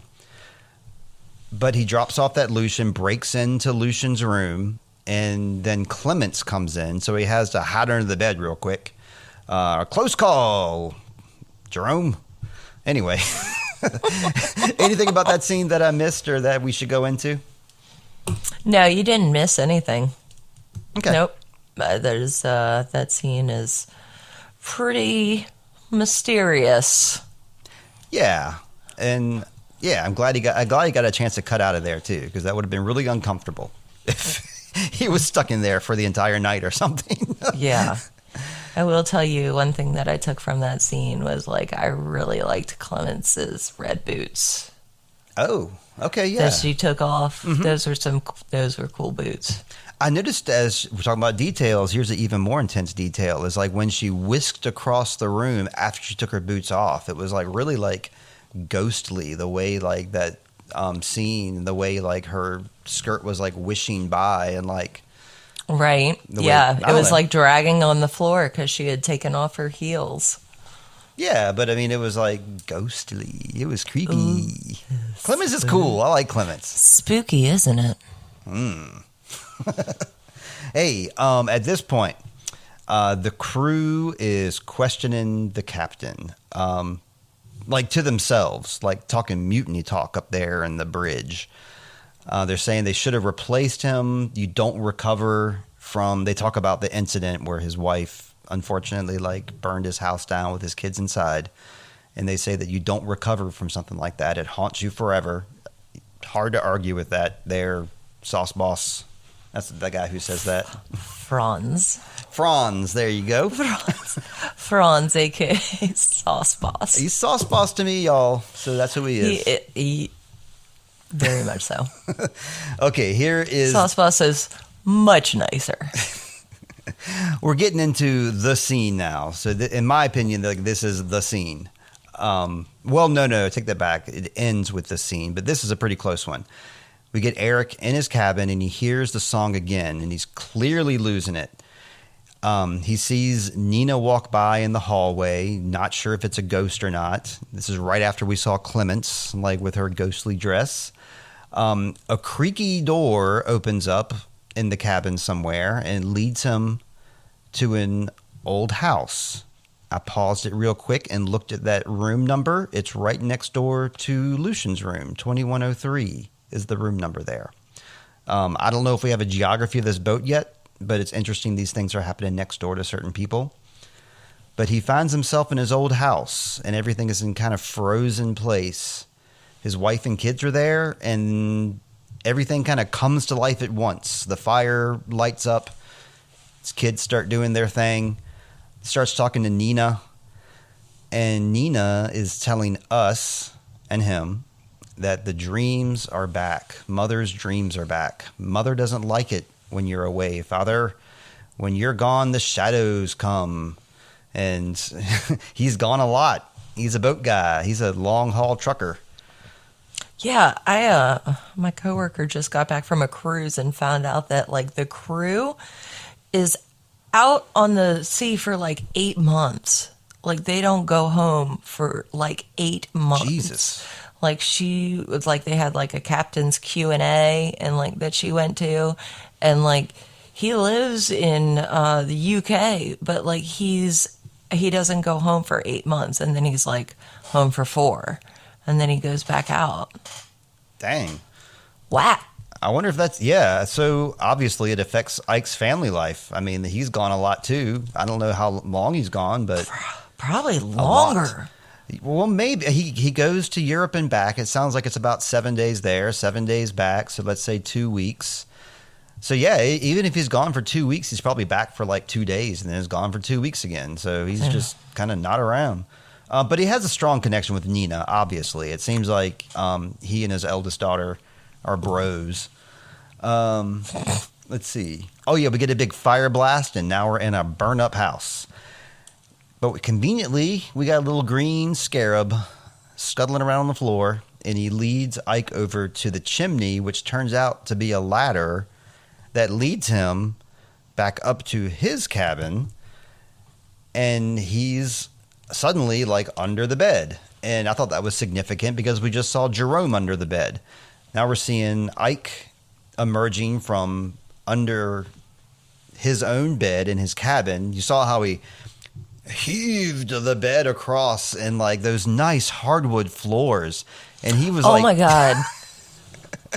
But he drops off that Lucian, breaks into Lucian's room, and then Clements comes in. So he has to hide under the bed real quick. Close call, Jerome. Anyway, anything about that scene that I missed or that we should go into? No, you didn't miss anything. Okay. Nope. There's that scene is pretty mysterious. Yeah, and I'm glad he got a chance to cut out of there too, because that would have been really uncomfortable if he was stuck in there for the entire night or something. Yeah, I will tell you one thing that I took from that scene was like I really liked Clemence's red boots. Oh, okay, yeah. That she took off. Mm-hmm. Those were cool boots. I noticed as we're talking about details, here's an even more intense detail, is like when she whisked across the room after she took her boots off, it was like really like ghostly, the way like that scene, the way like her skirt was like wishing by and like. Right. Yeah. It was like dragging on the floor because she had taken off her heels. Yeah, but I mean, it was like ghostly. It was creepy. Ooh, Clements is cool. I like Clements. Spooky, isn't it? Hey, at this point, the crew is questioning the captain, like to themselves, like talking mutiny talk up there in the bridge. They're saying they should have replaced him. You don't recover from. They talk about the incident where his wife, unfortunately, like burned his house down with his kids inside, and they say that you don't recover from something like that. It haunts you forever. Hard to argue with that. They're Sauce Boss. That's the guy who says that. Franz, there you go. Franz, a.k.a. Sauce Boss. He's Sauce Boss to me, y'all. So that's who he is. He very much so. Okay, here is... Sauce Boss is much nicer. We're getting into the scene now. So in my opinion, this is the scene. Well, no, take that back. It ends with the scene, but this is a pretty close one. We get Eric in his cabin, and he hears the song again, and he's clearly losing it. He sees Nina walk by in the hallway, not sure if it's a ghost or not. This is right after we saw Clements, like with her ghostly dress. A creaky door opens up in the cabin somewhere and leads him to an old house. I paused it real quick and looked at that room number. It's right next door to Lucian's room, 2103. Is the room number there. I don't know if we have a geography of this boat yet, but it's interesting these things are happening next door to certain people. But he finds himself in his old house, and everything is in kind of frozen place. His wife and kids are there, and everything kind of comes to life at once. The fire lights up. His kids start doing their thing. Starts talking to Nina, and Nina is telling us and him that the dreams are back. Mother's dreams are back. Mother doesn't like it when you're away. Father, when you're gone, the shadows come. And he's gone a lot. He's a boat guy. He's a long haul trucker. Yeah, my coworker just got back from a cruise and found out that like the crew is out on the sea for like 8 months. Like they don't go home for like 8 months. Jesus. Like she was like they had like a captain's Q&A and like that she went to, and like he lives in the UK, but like he doesn't go home for 8 months, and then he's like home for 4, and then he goes back out. Dang. Wow. I wonder if that's, yeah. So obviously it affects Ike's family life. I mean, he's gone a lot too. I don't know how long he's gone, but probably longer. Well, maybe he goes to Europe and back. It sounds like it's about 7 days there, 7 days back. So let's say 2 weeks. So yeah, even if he's gone for 2 weeks, he's probably back for like 2 days and then is gone for 2 weeks again. So he's just kind of not around. But he has a strong connection with Nina, obviously. It seems like he and his eldest daughter are bros. Let's see. Oh, yeah, we get a big fire blast, and now we're in a burn-up house. But conveniently, we got a little green scarab scuttling around on the floor, and he leads Ike over to the chimney, which turns out to be a ladder that leads him back up to his cabin, and he's suddenly like under the bed. And I thought that was significant because we just saw Jerome under the bed. Now we're seeing Ike emerging from under his own bed in his cabin. You saw how he heaved the bed across and like those nice hardwood floors. And he was oh like, my God.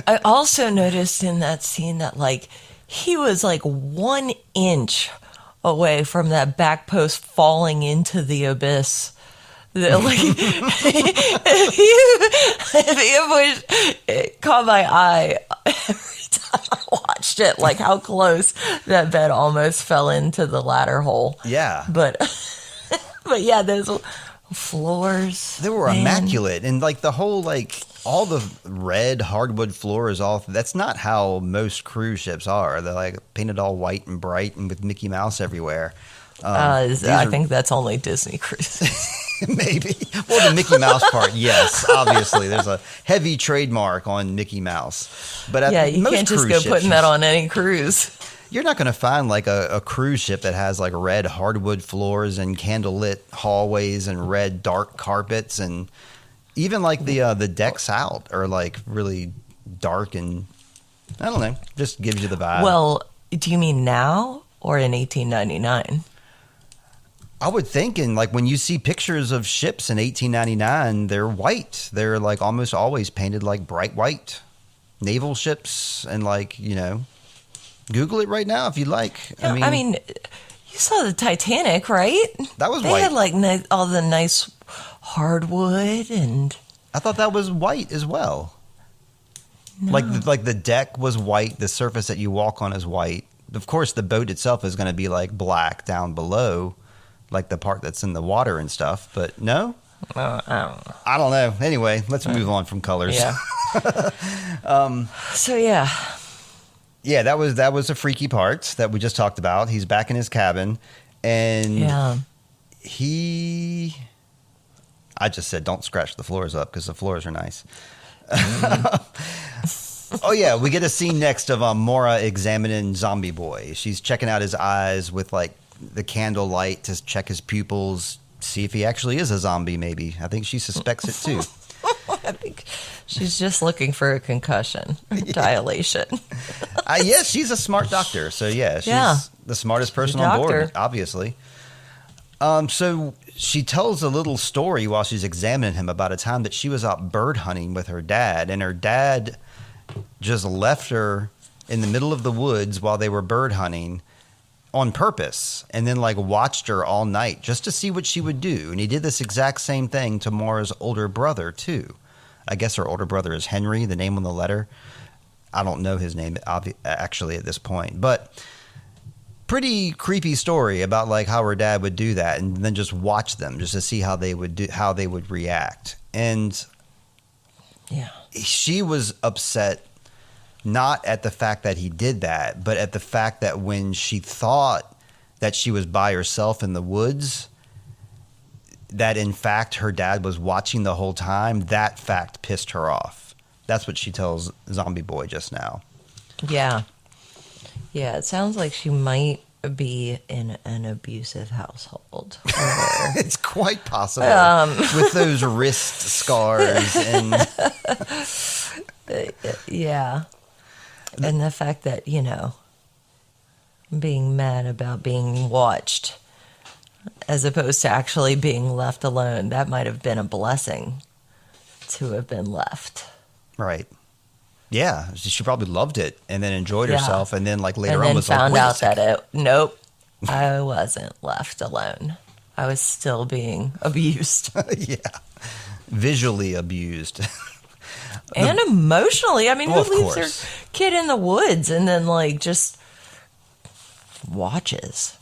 I also noticed in that scene that like he was like 1 inch away from that back post falling into the abyss. Like, it caught my eye every time I watched it, like how close that bed almost fell into the ladder hole. Yeah. But yeah, those floors. They were immaculate. And like the whole, like all the red hardwood floor is all, that's not how most cruise ships are. They're like painted all white and bright and with Mickey Mouse everywhere. I think that's only Disney cruises. Maybe. Well, the Mickey Mouse part, yes, obviously. There's a heavy trademark on Mickey Mouse. But yeah, you can't just go putting that on any cruise. You're not going to find like a cruise ship that has like red hardwood floors and candlelit hallways and red dark carpets, and even like the decks out are like really dark, and I don't know, just gives you the vibe. Well, do you mean now or in 1899? I would think, in like when you see pictures of ships in 1899, they're white. They're like almost always painted like bright white. Naval ships, and like, you know, Google it right now if you like. No, I mean, you saw the Titanic, right? That was they white. They had like all the nice hardwood, and I thought that was white as well. No. Like the deck was white. The surface that you walk on is white. Of course, the boat itself is going to be like black down below, like the part that's in the water and stuff. But no, I don't know. Anyway, let's move on from colors. Yeah. So yeah. Yeah, that was a freaky part that we just talked about. He's back in his cabin, and I just said don't scratch the floors up because the floors are nice. Oh yeah, we get a scene next of Maura examining Zombie Boy. She's checking out his eyes with like the candle light to check his pupils, see if he actually is a zombie. Maybe I think she suspects it too. I think she's just looking for a concussion dilation. Yes, she's a smart doctor. So yeah, she's the smartest person on board, obviously. So she tells a little story while she's examining him about a time that she was out bird hunting with her dad, and her dad just left her in the middle of the woods while they were bird hunting on purpose, and then like watched her all night just to see what she would do. And he did this exact same thing to Maura's older brother too. I guess her older brother is Henry, the name on the letter. I don't know his name actually at this point, but pretty creepy story about like how her dad would do that and then just watch them just to see how they would react. And yeah, she was upset not at the fact that he did that, but at the fact that when she thought that she was by herself in the woods, that in fact her dad was watching the whole time, that fact pissed her off. That's what she tells Zombie Boy just now. Yeah. Yeah, it sounds like she might be in an abusive household. It's quite possible. With those wrist scars and... Yeah. And the fact that, being mad about being watched as opposed to actually being left alone, that might have been a blessing to have been left. Right. Yeah. She probably loved it and then enjoyed herself. And then later and on then was found like, out that nope, I wasn't left alone. I was still being abused. Yeah. Visually abused. And emotionally. I mean, Well, who leaves course. their kid in the woods and then just watches?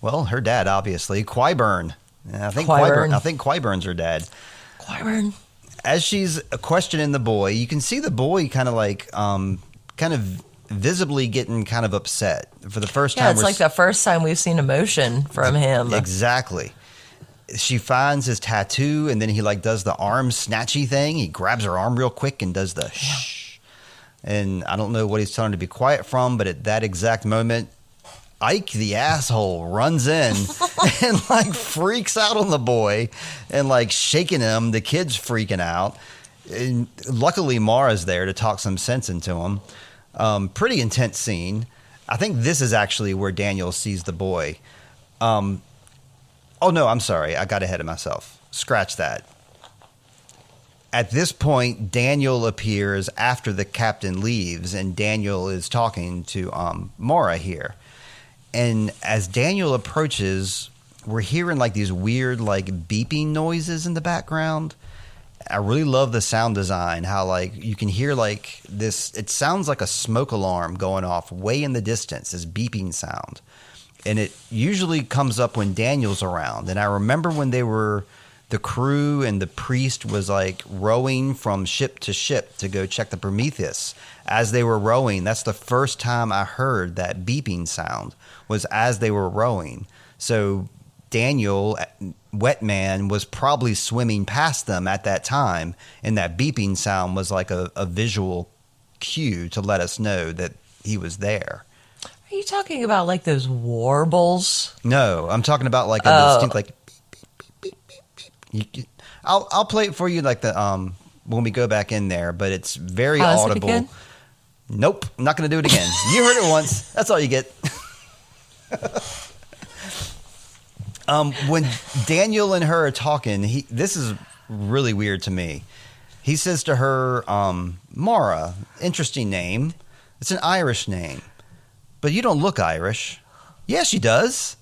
Well, her dad, obviously, Qyburn. I think Qyburn's her dad. Qyburn. As she's questioning the boy, you can see the boy kind of visibly getting kind of upset for the first time. Yeah, it's like the first time we've seen emotion from him. Exactly. She finds his tattoo, and then he does the arm snatchy thing. He grabs her arm real quick and does the shh. And I don't know what he's telling her to be quiet from, but at that exact moment, Ike the asshole runs in and freaks out on the boy and shaking him. The kid's freaking out. And luckily, Mara's there to talk some sense into him. Pretty intense scene. I think this is actually where Daniel sees the boy. Oh, no, I'm sorry. I got ahead of myself. Scratch that. At this point, Daniel appears after the captain leaves, and Daniel is talking to Mara here. And as Daniel approaches, we're hearing these weird beeping noises in the background. I really love the sound design, how you can hear this. It sounds like a smoke alarm going off way in the distance, this beeping sound. And it usually comes up when Daniel's around. And I remember when the crew and the priest was rowing from ship to ship to go check the Prometheus. As they were rowing, that's the first time I heard that beeping sound, was as they were rowing. So Daniel, Wetman, was probably swimming past them at that time. And that beeping sound was a visual cue to let us know that he was there. Are you talking about those warbles? No, I'm talking about a distinct beep, beep, beep. I'll play it for you when we go back in there, but it's very audible. It Nope, I'm not going to do it again. You heard it once. That's all you get. When Daniel and her are talking, this is really weird to me. He says to her, Mara, interesting name. It's an Irish name. But you don't look Irish. Yeah, she does.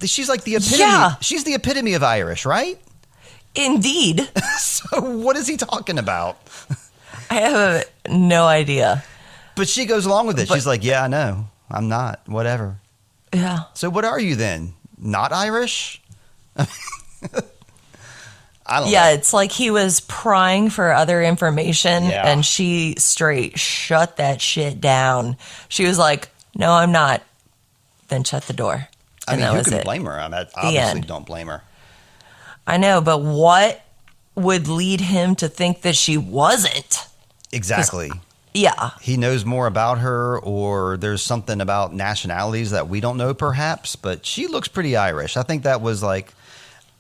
She's the epitome. Yeah. She's the epitome of Irish, right? Indeed. So what is he talking about? I have no idea. But she goes along with it. She's like, yeah, I know. I'm not. Whatever. Yeah. So what are you then? Not Irish? I don't know. Yeah, it's like he was prying for other information, Yeah. and she straight shut that shit down. She was like, no, I'm not. Then shut the door. I mean, that who was can it. blame her? I obviously don't blame her. I know, but what would lead him to think that she wasn't? Exactly. Yeah. He knows more about her, or there's something about nationalities that we don't know, perhaps. But she looks pretty Irish. I think that was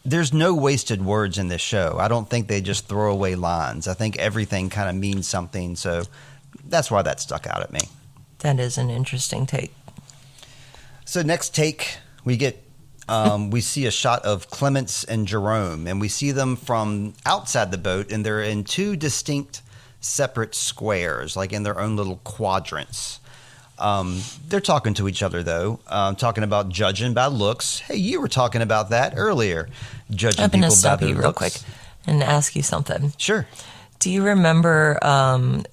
there's no wasted words in this show. I don't think they just throw away lines. I think everything kind of means something. So that's why that stuck out at me. That is an interesting take. So next take, we get we see a shot of Clements and Jerome, and we see them from outside the boat, and they're in two distinct separate squares, in their own little quadrants. They're talking to each other, though, talking about judging by looks. Hey, you were talking about that earlier, judging I'm going to people by stop their you real looks. quick and ask you something. Sure. Do you remember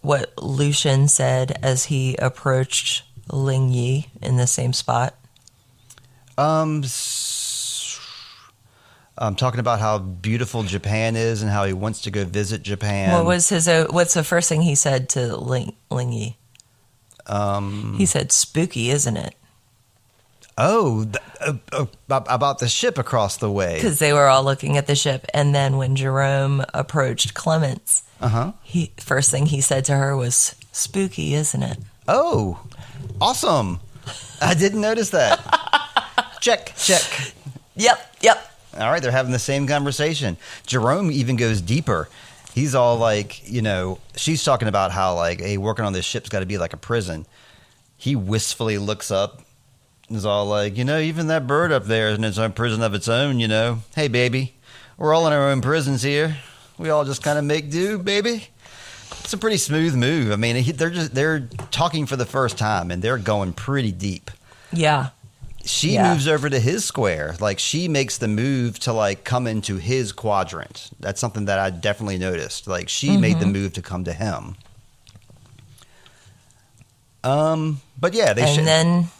what Lucian said as he approached Ling Yi in the same spot? I'm talking about how beautiful Japan is and how he wants to go visit Japan. What was his? What's the first thing he said to Ling Yi? He said, "Spooky, isn't it?" About the ship across the way. Because they were all looking at the ship. And then when Jerome approached Clements, first thing he said to her was, "Spooky, isn't it?" Oh, awesome. I didn't notice that. Check. Yep. All right, they're having the same conversation. Jerome even goes deeper. He's all like, she's talking about how, like, hey, working on this ship's got to be like a prison. He wistfully looks up and is all like, even that bird up there is in its own prison of its own, Hey, baby, we're all in our own prisons here. We all just kind of make do, baby. It's a pretty smooth move. I mean, they're talking for the first time, and they're going pretty deep. Yeah. She moves over to his square. Like, she makes the move to, like, come into his quadrant. That's something that I definitely noticed. Like, she made the move to come to him. But yeah,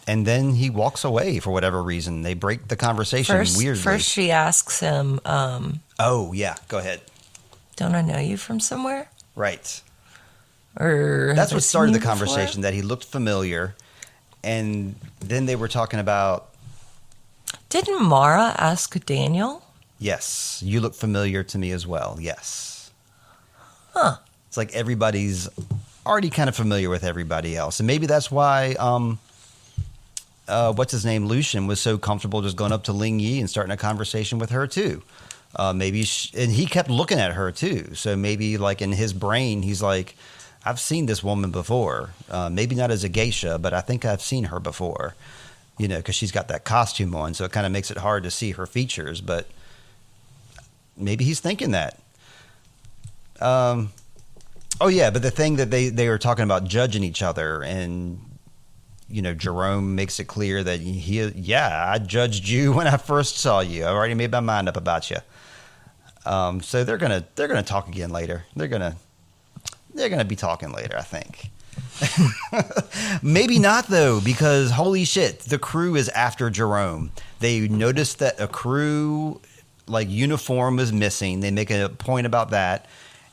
and then he walks away for whatever reason. They break the conversation weirdly. First she asks him, oh, yeah, go ahead. "Don't I know you from somewhere?" Right. Or that's what started the conversation, that he looked familiar. And then they were talking about... Didn't Mara ask Daniel? Yes. "You look familiar to me as well." Yes. Huh. It's like everybody's already kind of familiar with everybody else. And maybe that's why, what's his name, Lucian, was so comfortable just going up to Ling Yi and starting a conversation with her, too. And he kept looking at her, too. So maybe, like, in his brain, he's like... I've seen this woman before, maybe not as a geisha, but I think I've seen her before, because she's got that costume on. So it kind of makes it hard to see her features, but maybe he's thinking that. But the thing that they were talking about judging each other, and, Jerome makes it clear that I judged you when I first saw you. I already made my mind up about you. So they're going to talk again later. They're going to be talking later, I think. Maybe not, though, because holy shit, the crew is after Jerome. They noticed that a crew, like, uniform was missing. They make a point about that,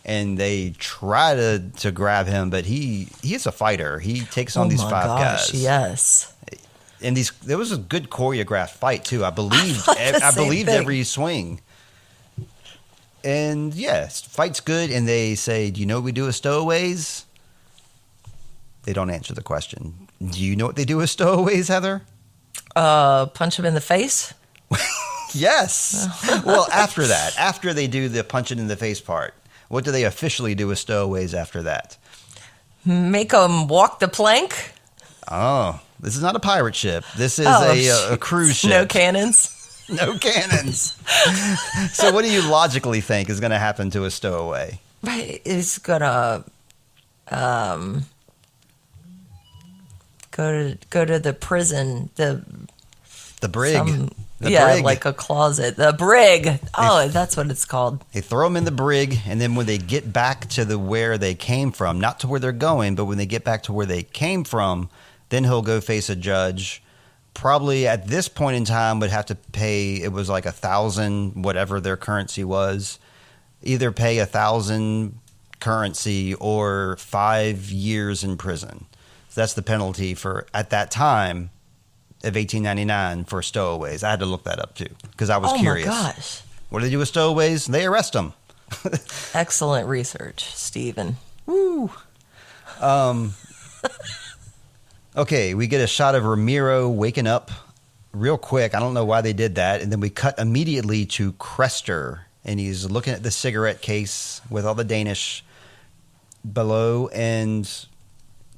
and they try to grab him, but he's a fighter. He takes on these five guys. Yes. And there was a good choreographed fight, too. I believed every swing. And yes, fight's good, and they say, "Do you know what we do with stowaways?" They don't answer the question. Do you know what they do with stowaways, Heather? Punch him in the face? Yes. Well, after they do the punching in the face part, what do they officially do with stowaways after that? Make them walk the plank? Oh, this is not a pirate ship. This is a cruise ship. No cannons? No cannons. So what do you logically think is going to happen to a stowaway? It's going to go to the prison, the brig. Brig. Like a closet. The brig. That's what it's called. They throw them in the brig, and then when they get back to where they came from, not to where they're going, but when they get back to where they came from, then he'll go face a judge. Probably at this point in time would have to pay, it was like 1,000, whatever their currency was, either pay 1,000 currency or 5 years in prison. So that's the penalty for, at that time of 1899, for stowaways. I had to look that up too because I was curious. Oh my gosh. What do they do with stowaways? They arrest them. Excellent research, Stephen. Woo. Okay, we get a shot of Ramiro waking up real quick. I don't know why they did that. And then we cut immediately to Crester, and he's looking at the cigarette case with all the Danish below. And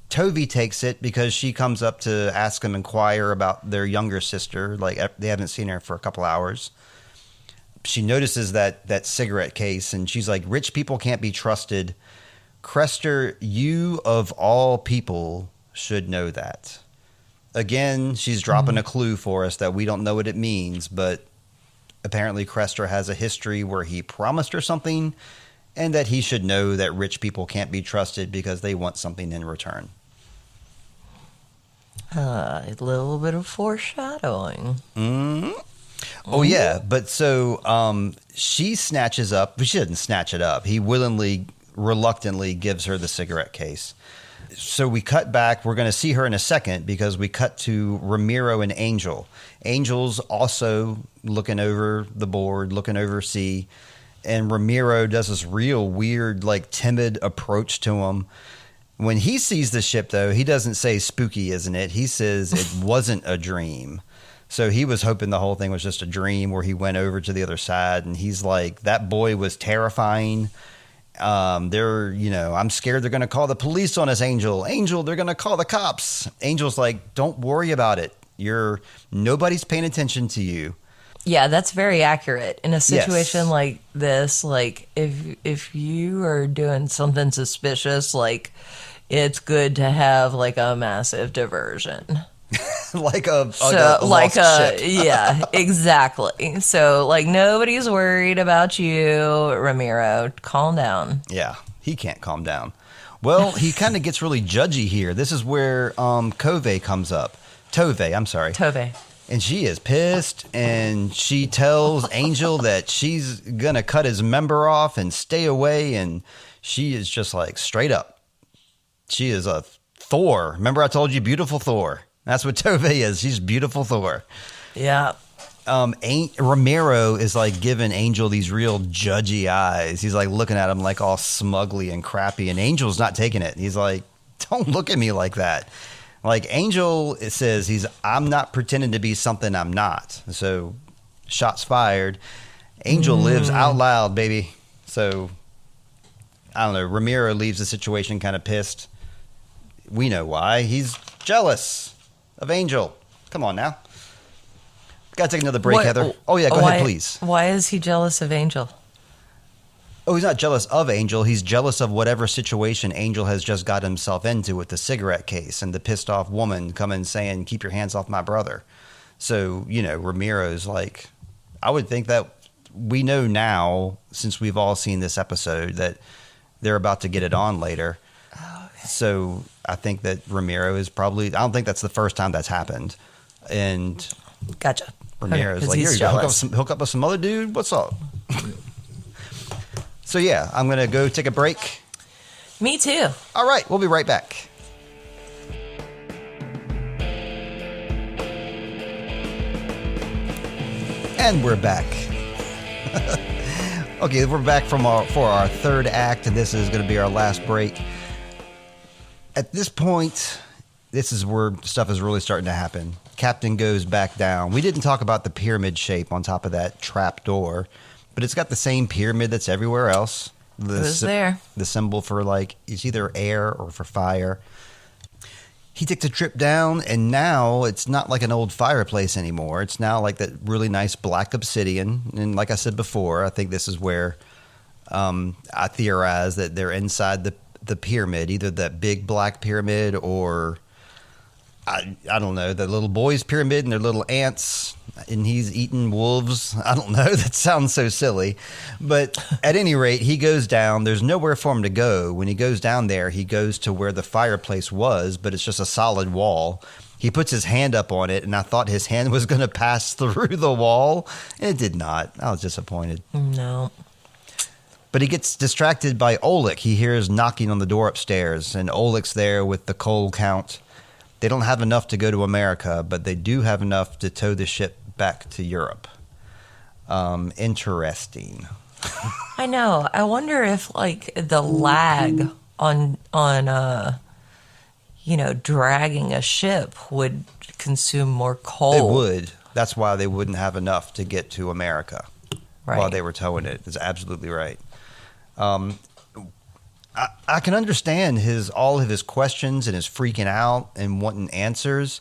Tovey takes it because she comes up to ask him, inquire about their younger sister. Like, they haven't seen her for a couple hours. She notices that cigarette case, and she's like, "Rich people can't be trusted. Crester, you of all people should know that." Again, she's dropping a clue for us that we don't know what it means, but apparently Crester has a history where he promised her something, and that he should know that rich people can't be trusted because they want something in return. A little bit of foreshadowing. Mm-hmm. Oh, yeah. But so she snatches up, but she doesn't snatch it up. He reluctantly gives her the cigarette case. So we cut back. We're going to see her in a second because we cut to Ramiro and Angel. Angel's also looking over the board, looking over C. And Ramiro does this real weird, like timid approach to him. When he sees the ship, though, he doesn't say spooky, isn't it? He says it wasn't a dream. So he was hoping the whole thing was just a dream where he went over to the other side. And he's like, that boy was terrifying. I'm scared they're going to call the police on us, Angel. Angel, they're going to call the cops. Angel's like, don't worry about it. Nobody's paying attention to you. Yeah, that's very accurate in a situation like this. Like, if you are doing something suspicious, like, it's good to have like a massive diversion. like a lost ship. Yeah, exactly. So, like, nobody's worried about you, Ramiro. Calm down. Yeah, he can't calm down. Well, he kind of gets really judgy here. This is where Tove comes up. Tove. And she is pissed, and she tells Angel that she's going to cut his member off and stay away, and she is just like straight up. She is a Thor. Remember I told you, beautiful Thor. That's what Tove is. She's beautiful Thor. Yeah. Ramiro is like giving Angel these real judgy eyes. He's like looking at him like all smugly and crappy, and Angel's not taking it. He's like, don't look at me like that. Like Angel says, I'm not pretending to be something I'm not. So shots fired. Angel lives out loud, baby. So I don't know. Ramiro leaves the situation kind of pissed. We know why. He's jealous of Angel. Come on now. Got to take another break, Heather. Oh, yeah. Go ahead, please. Why is he jealous of Angel? Oh, he's not jealous of Angel. He's jealous of whatever situation Angel has just got himself into with the cigarette case and the pissed off woman coming saying, keep your hands off my brother. So, Ramiro's like, I would think that we know now, since we've all seen this episode, that they're about to get it on later. Oh, okay. So I think that Ramiro is probably, I don't think that's the first time that's happened. And gotcha. Ramiro's like, here you go, hook up with some other dude. What's up? So, yeah, I'm going to go take a break. Me too. All right, we'll be right back. And we're back. Okay, we're back for our third act, and this is going to be our last break. At this point, this is where stuff is really starting to happen. Captain goes back down. We didn't talk about the pyramid shape on top of that trap door. But it's got the same pyramid that's everywhere else. It was there. The symbol for, like, it's either air or for fire. He takes a trip down, and now it's not like an old fireplace anymore. It's now like that really nice black obsidian. And like I said before, I think this is where I theorize that they're inside the pyramid, either that big black pyramid or, I don't know, the little boys' pyramid and their little ants. And he's eating wolves. I don't know. That sounds so silly. But at any rate, he goes down. There's nowhere for him to go. When he goes down there, he goes to where the fireplace was, but it's just a solid wall. He puts his hand up on it, and I thought his hand was going to pass through the wall. And it did not. I was disappointed. No. But he gets distracted by Oleg. He hears knocking on the door upstairs, and Oleg's there with the coal count. They don't have enough to go to America, but they do have enough to tow the ship back to Europe. Interesting. I know. I wonder if, like, the lag on dragging a ship would consume more coal. It would. That's why they wouldn't have enough to get to America while they were towing it. That's absolutely right. I can understand all of his questions and his freaking out and wanting answers.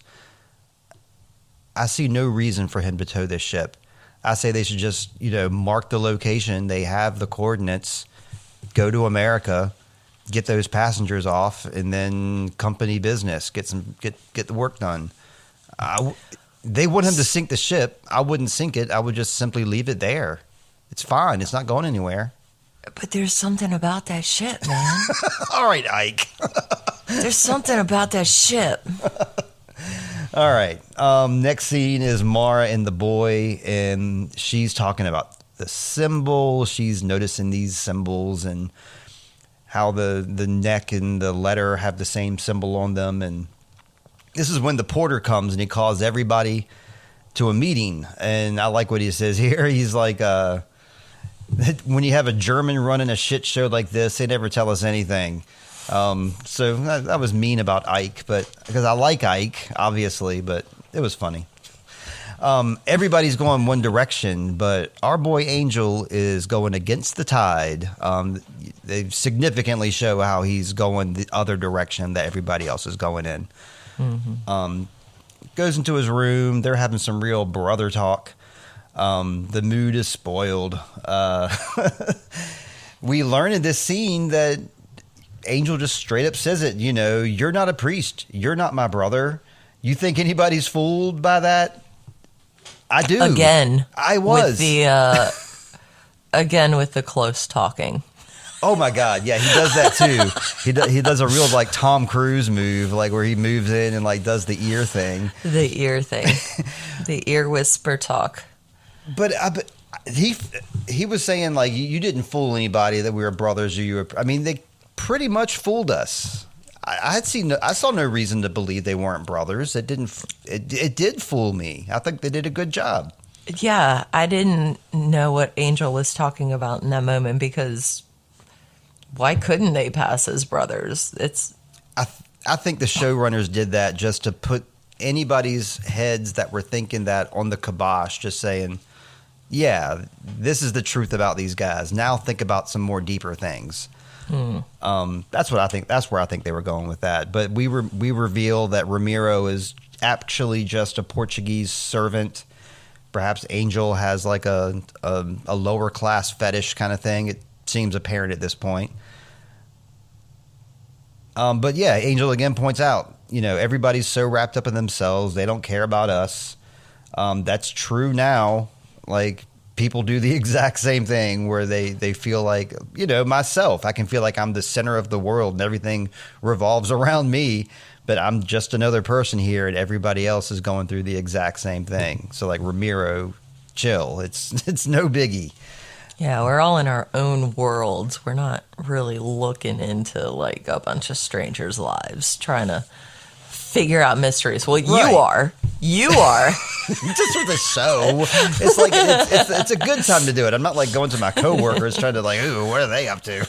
I see no reason for him to tow this ship. I say they should just, mark the location. They have the coordinates. Go to America, get those passengers off, and then company business. Get the work done. They want him to sink the ship. I wouldn't sink it. I would just simply leave it there. It's fine. It's not going anywhere. But there's something about that ship, man. All right, Ike. There's something about that ship. All right. Next scene is Mara and the boy, and she's talking about the symbol. She's noticing these symbols, and how the neck and the letter have the same symbol on them. And this is when the porter comes and he calls everybody to a meeting. And I like what he says here. He's like, when you have a German running a shit show like this, they never tell us anything. So that was mean about Ike, but because I like Ike, obviously, but it was funny. Everybody's going one direction, but our boy Angel is going against the tide. They significantly show how he's going the other direction that everybody else is going in. Mm-hmm. Goes into his room. They're having some real brother talk. The mood is spoiled. We learn in this scene that Angel just straight up says it. You know, you're not a priest. You're not my brother. You think anybody's fooled by that? I do. Again. I was. With the, again, with the close talking. Oh, my God. Yeah, he does that, too. He does a real, like, Tom Cruise move, like, where he moves in and, like, does the ear thing. The ear thing. The ear whisper talk. But he was saying, like, you didn't fool anybody that we were brothers or you were... I mean, they pretty much fooled us. I saw no reason to believe they weren't brothers. It did fool me. I think they did a good job. Yeah, I didn't know what Angel was talking about in that moment because why couldn't they pass as brothers? I think the showrunners did that just to put anybody's heads that were thinking that on the kibosh, just saying, yeah, this is the truth about these guys. Now think about some more deeper things. That's what I think. That's where I think they were going with that. But we reveal that Ramiro is actually just a Portuguese servant. Perhaps Angel has like a lower class fetish kind of thing. It seems apparent at this point. But yeah, Angel again points out, you know, everybody's so wrapped up in themselves. They don't care about us. That's true now. Like, people do the exact same thing where they feel like, you know, myself, I can feel like I'm the center of the world and everything revolves around me, but I'm just another person here and everybody else is going through the exact same thing. So like, Ramiro, chill. It's no biggie. Yeah, we're all in our own worlds. We're not really looking into like a bunch of strangers' lives, trying to figure out mysteries. Well, right. You are. Just for the show. It's like it's a good time to do it. I'm not like going to my coworkers trying to like, ooh, what are they up to?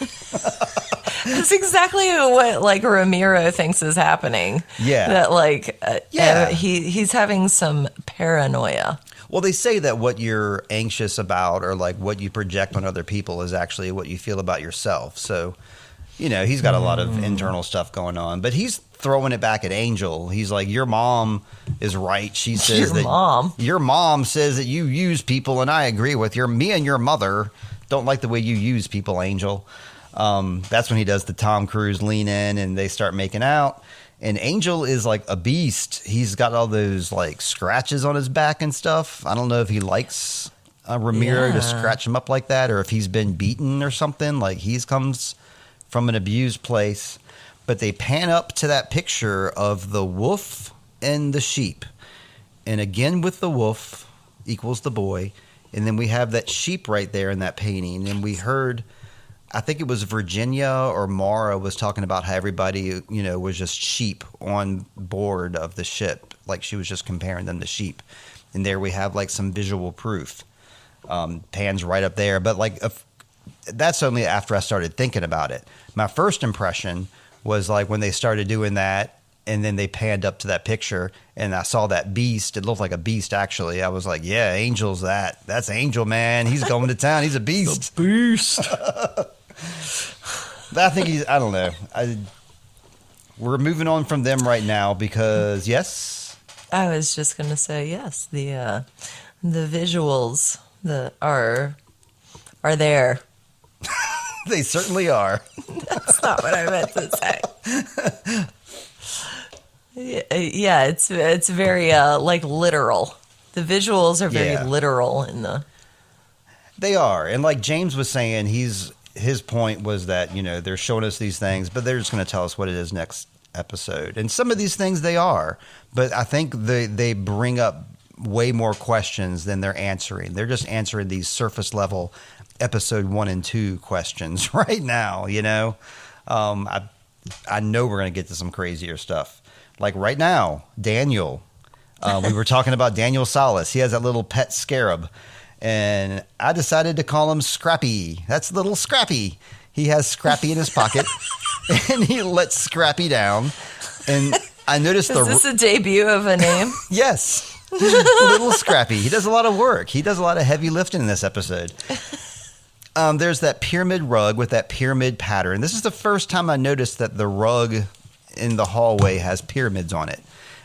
That's exactly what like Ramiro thinks is happening. Yeah. That like he's having some paranoia. Well, they say that what you're anxious about or like what you project on other people is actually what you feel about yourself. So, you know, he's got a lot of internal stuff going on, but he's throwing it back at Angel. He's like, your mom is right. She says your mom says that you use people, and I agree with me and your mother don't like the way you use people, Angel. That's when he does the Tom Cruise lean in and they start making out. And Angel is like a beast. He's got all those like scratches on his back and stuff. I don't know if he likes Ramiro to scratch him up like that or if he's been beaten or something. Like, he comes from an abused place. But they pan up to that picture of the wolf and the sheep. And again, with the wolf equals the boy. And then we have that sheep right there in that painting. And we heard, I think it was Virginia or Mara was talking about how everybody, you know, was just sheep on board of the ship. Like, she was just comparing them to sheep. And there we have like some visual proof. Pans right up there. But like, that's only after I started thinking about it. My first impression was like when they started doing that and then they panned up to that picture and I saw that beast. It looked like a beast, actually. I was like, yeah, Angel's that. That's Angel, man. He's going to town. He's a beast. The beast. But I think I don't know. We're moving on from them right now because, yes? I was just going to say yes. The visuals are there. They certainly are. That's not what I meant to say. Yeah, it's very like literal. The visuals are very literal in the. They are, and like James was saying, his point was that, you know, they're showing us these things, but they're just going to tell us what it is next episode. And some of these things they are, but I think they bring up way more questions than they're answering. They're just answering these surface level episode 1 and 2 questions right now. I know we're going to get to some crazier stuff. Like right now, Daniel. We were talking about Daniel Salas. He has that little pet scarab. And I decided to call him Scrappy. That's little Scrappy. He has Scrappy in his pocket. And he lets Scrappy down. And I noticed Is this a debut of a name? Yes. Little Scrappy. He does a lot of work. He does a lot of heavy lifting in this episode. There's that pyramid rug with that pyramid pattern. This is the first time I noticed that the rug in the hallway has pyramids on it.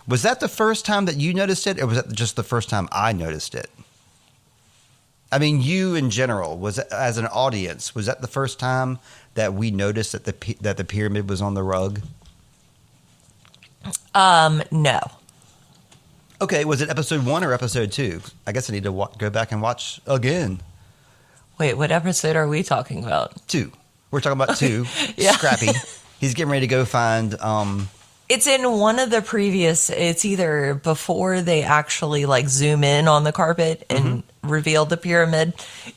Was that the first time that you noticed it, or was that just the first time I noticed it? I mean, you in general, as an audience, was that the first time that we noticed that the pyramid was on the rug? No. Okay, was it episode 1 or episode 2? I guess I need to go back and watch again. Wait, what episode are we talking about? 2. We're talking about 2. Yeah. Scrappy. He's getting ready to go find... It's in one of the previous... It's either before they actually zoom in on the carpet and reveal the pyramid.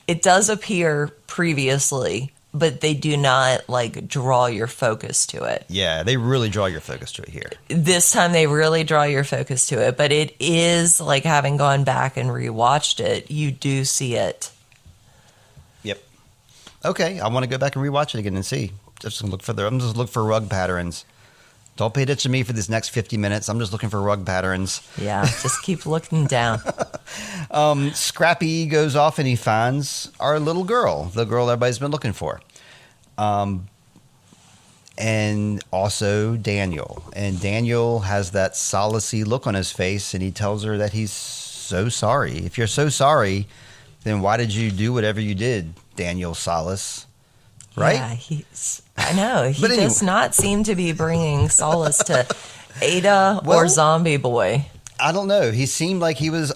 It does appear previously, but they do not draw your focus to it. Yeah, they really draw your focus to it here. This time they really draw your focus to it, but it is having gone back and rewatched it, you do see it. Yep. Okay, I want to go back and rewatch it again and see. I'm just looking for rug patterns. Don't pay attention to me for this next 50 minutes. I'm just looking for rug patterns. Yeah, just keep looking down. Scrappy goes off and he finds our little girl, the girl everybody's been looking for. And also Daniel. And Daniel has that solacey look on his face, and he tells her that he's so sorry. If you're so sorry, then why did you do whatever you did, Daniel Salas? Right? Yeah, I know. He does not seem to be bringing solace to Ada or Zombie Boy. I don't know. He seemed like he was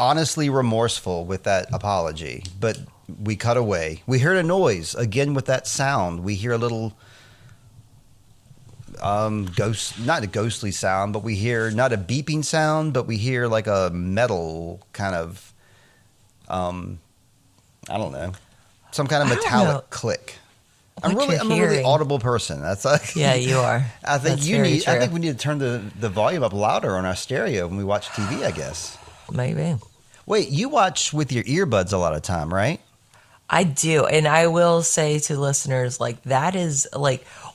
honestly remorseful with that apology, but we cut away. We heard a noise again with that sound. We hear a little not a ghostly sound, but we hear not a beeping sound, but we hear like a metal kind of I don't know, some kind of metallic I'm a really audible person. That's yeah, you are. I think I think we need to turn the volume up louder on our stereo when we watch TV, I guess. Maybe. Wait, you watch with your earbuds a lot of time, right? I do, and I will say to listeners, that is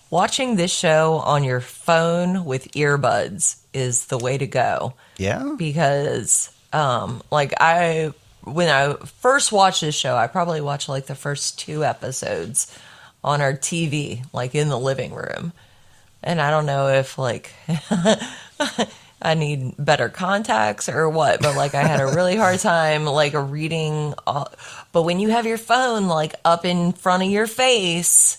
watching this show on your phone with earbuds is the way to go. Yeah, because when I first watched this show, I probably watched the first 2 episodes on our TV, in the living room. And I don't know if I need better contacts or what, but I had a really hard time reading. But when you have your phone up in front of your face,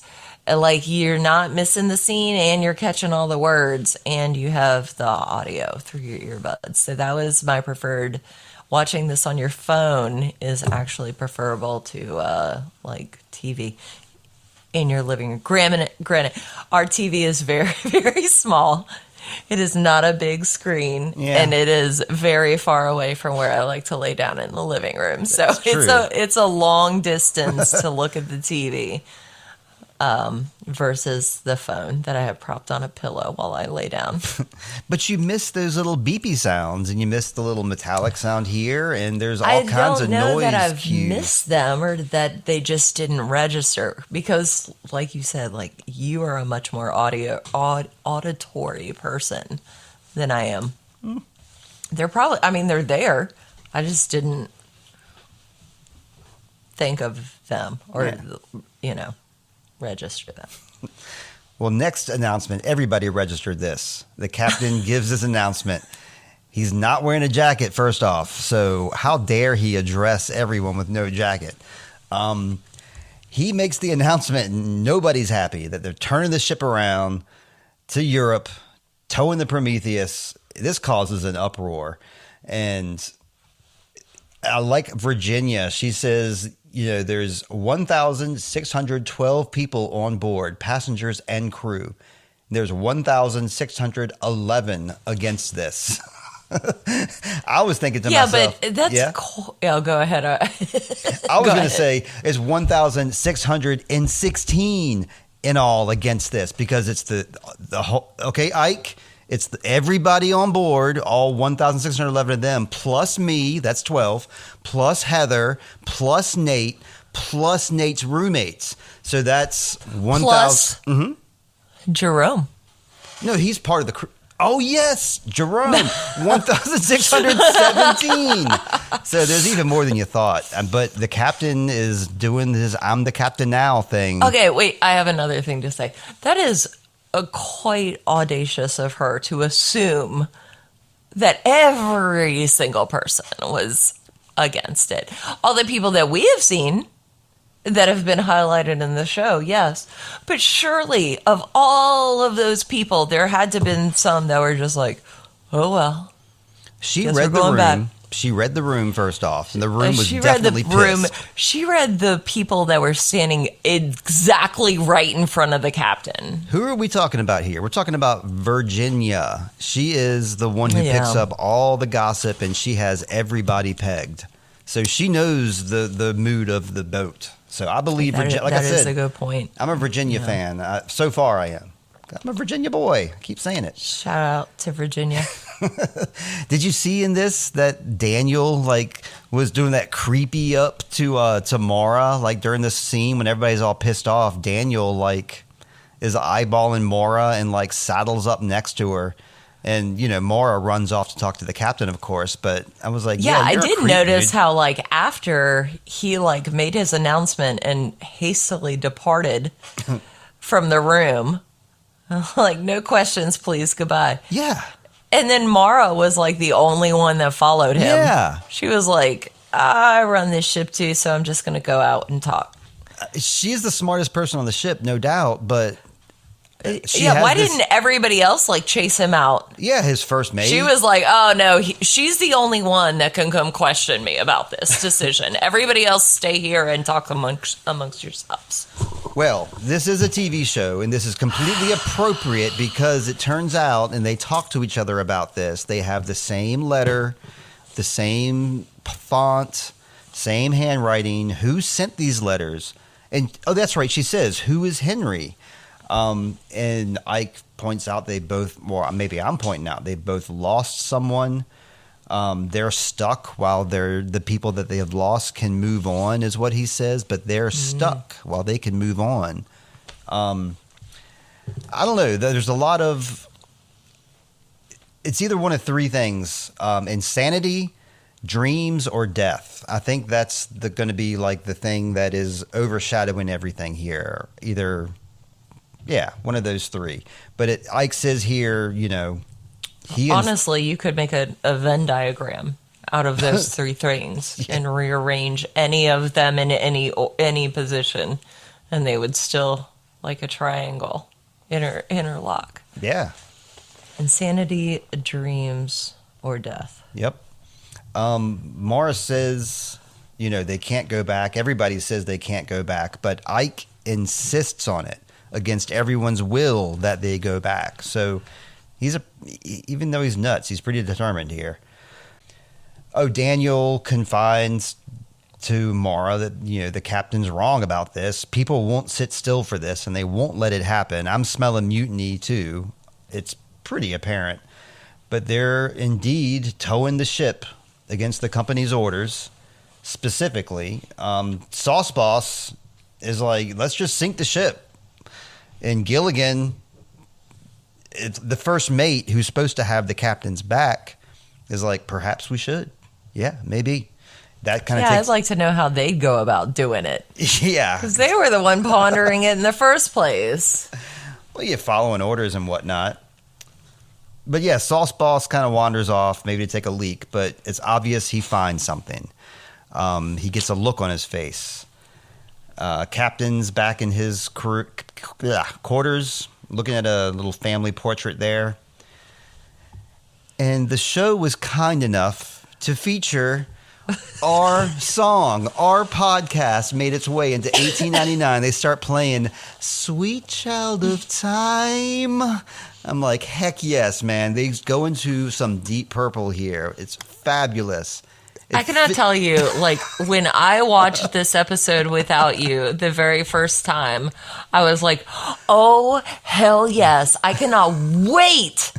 you're not missing the scene and you're catching all the words and you have the audio through your earbuds. So that was my preferred. Watching this on your phone is actually preferable to TV in your living room. Granted, our TV is very, very small. It is not a big screen, and it is very far away from where I like to lay down in the living room. So it's a long distance to look at the TV versus the phone that I have propped on a pillow while I lay down. But you miss those little beepy sounds, and you miss the little metallic sound here, and there's all kinds of noise. I don't know that I've missed them or that they just didn't register because, like you said, you are a much more auditory person than I am. They're probably, they're there. I just didn't think of them or, register them. Well, next announcement, everybody registered this. The captain gives his announcement. He's not wearing a jacket, first off, so how dare he address everyone with no jacket? He makes the announcement, and nobody's happy, that they're turning the ship around to Europe, towing the Prometheus. This causes an uproar, and I like Virginia. She says, there's 1,612 people on board, passengers and crew. There's 1,611 against this. I was thinking to myself. But that's cool. Yeah, go ahead. I was going to say it's 1,616 in all against this because it's the whole. Okay, Ike. It's everybody on board, all 1,611 of them, plus me, that's 12, plus Heather, plus Nate, plus Nate's roommates. So that's 1,000. Jerome. No, he's part of the crew. Oh, yes, Jerome, 1,617. So there's even more than you thought. But the captain is doing his I'm the captain now thing. Okay, wait, I have another thing to say. That is quite audacious of her to assume that every single person was against it. All the people that we have seen that have been highlighted in the show, yes. But surely, of all of those people, there had to have been some that were just like, oh, well. She read the room. Back. She read the room first off, and the room was definitely pissed. She read the people that were standing exactly right in front of the captain. Who are we talking about here? We're talking about Virginia. She is the one who picks up all the gossip, and she has everybody pegged. So she knows the mood of the boat. So I believe Virginia. Like I said, that is a good point. I'm a Virginia fan. So far, I am. I'm a Virginia boy. I keep saying it. Shout out to Virginia. Did you see in this that Daniel was doing that creepy up to Mara during this scene when everybody's all pissed off? Daniel is eyeballing Mara and saddles up next to her, and Mara runs off to talk to the captain, of course. But I was like, yeah, I did creep, notice dude. how after he made his announcement and hastily departed from the room, no questions, please, goodbye. Yeah. And then Mara was the only one that followed him. Yeah. She was like, I run this ship too, so I'm just going to go out and talk. She's the smartest person on the ship, no doubt, but why didn't everybody else chase him out? Yeah, his first mate. She was like, oh no, she's the only one that can come question me about this decision. Everybody else stay here and talk amongst yourselves. Well, this is a TV show, and this is completely appropriate because it turns out, and they talk to each other about this, they have the same letter, the same font, same handwriting. Who sent these letters? And, oh, that's right, she says, who is Henry? And Ike points out they both, well, maybe I'm pointing out, they both lost someone. They're stuck while the people that they have lost can move on, is what he says, but they're stuck while they can move on. I don't know. There's a lot of, it's either one of three things, insanity, dreams, or death. I think that's going to be the thing that is overshadowing everything here. Either, one of those three. But Ike says here, honestly, you could make a Venn diagram out of those three things and rearrange any of them in any position, and they would still, like a triangle, interlock. Yeah. Insanity, dreams, or death. Yep. Morris says, they can't go back. Everybody says they can't go back, but Ike insists on it against everyone's will that they go back. So even though he's nuts, he's pretty determined here. Oh, Daniel confides to Mara that, the captain's wrong about this. People won't sit still for this, and they won't let it happen. I'm smelling mutiny, too. It's pretty apparent. But they're indeed towing the ship against the company's orders. Specifically, Sauce Boss is like, let's just sink the ship. And Gilligan, it's the first mate who's supposed to have the captain's back, is like, perhaps we should. Yeah, maybe. That kind of I'd like to know how they'd go about doing it. Yeah. Because they were the one pondering it in the first place. Well, you're following orders and whatnot. But yeah, Sauce Boss kind of wanders off, maybe to take a leak, but it's obvious he finds something. He gets a look on his face. Captain's back in his quarters, looking at a little family portrait there. And the show was kind enough to feature Our song, our podcast made its way into 1899. They start playing Sweet Child of Time. I'm like, heck yes, man. They go into some Deep Purple here. It's fabulous. I cannot tell you, like, when I watched this episode without you the very first time, I was like, oh, hell yes. I cannot wait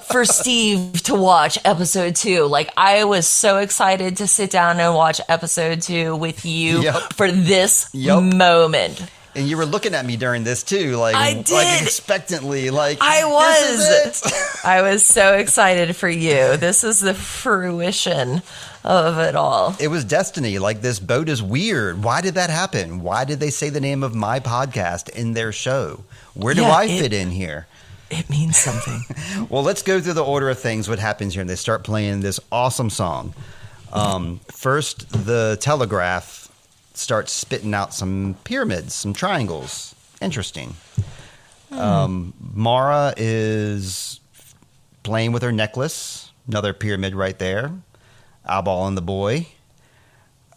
for Steve to watch episode 2. Like, I was so excited to sit down and watch episode 2 with you for this moment. And you were looking at me during this too, like I did. Like expectantly, like I was. This is it. I was so excited for you. This is the fruition of it all. It was destiny. Like, this boat is weird. Why did that happen? Why did they say the name of my podcast in their show? Where do I fit in here? It means something. Well, let's go through the order of things. What happens here? And they start playing this awesome song. First, the telegraph starts spitting out some pyramids, some triangles. Interesting. Mara is playing with her necklace. Another pyramid right there. Eyeballing the boy.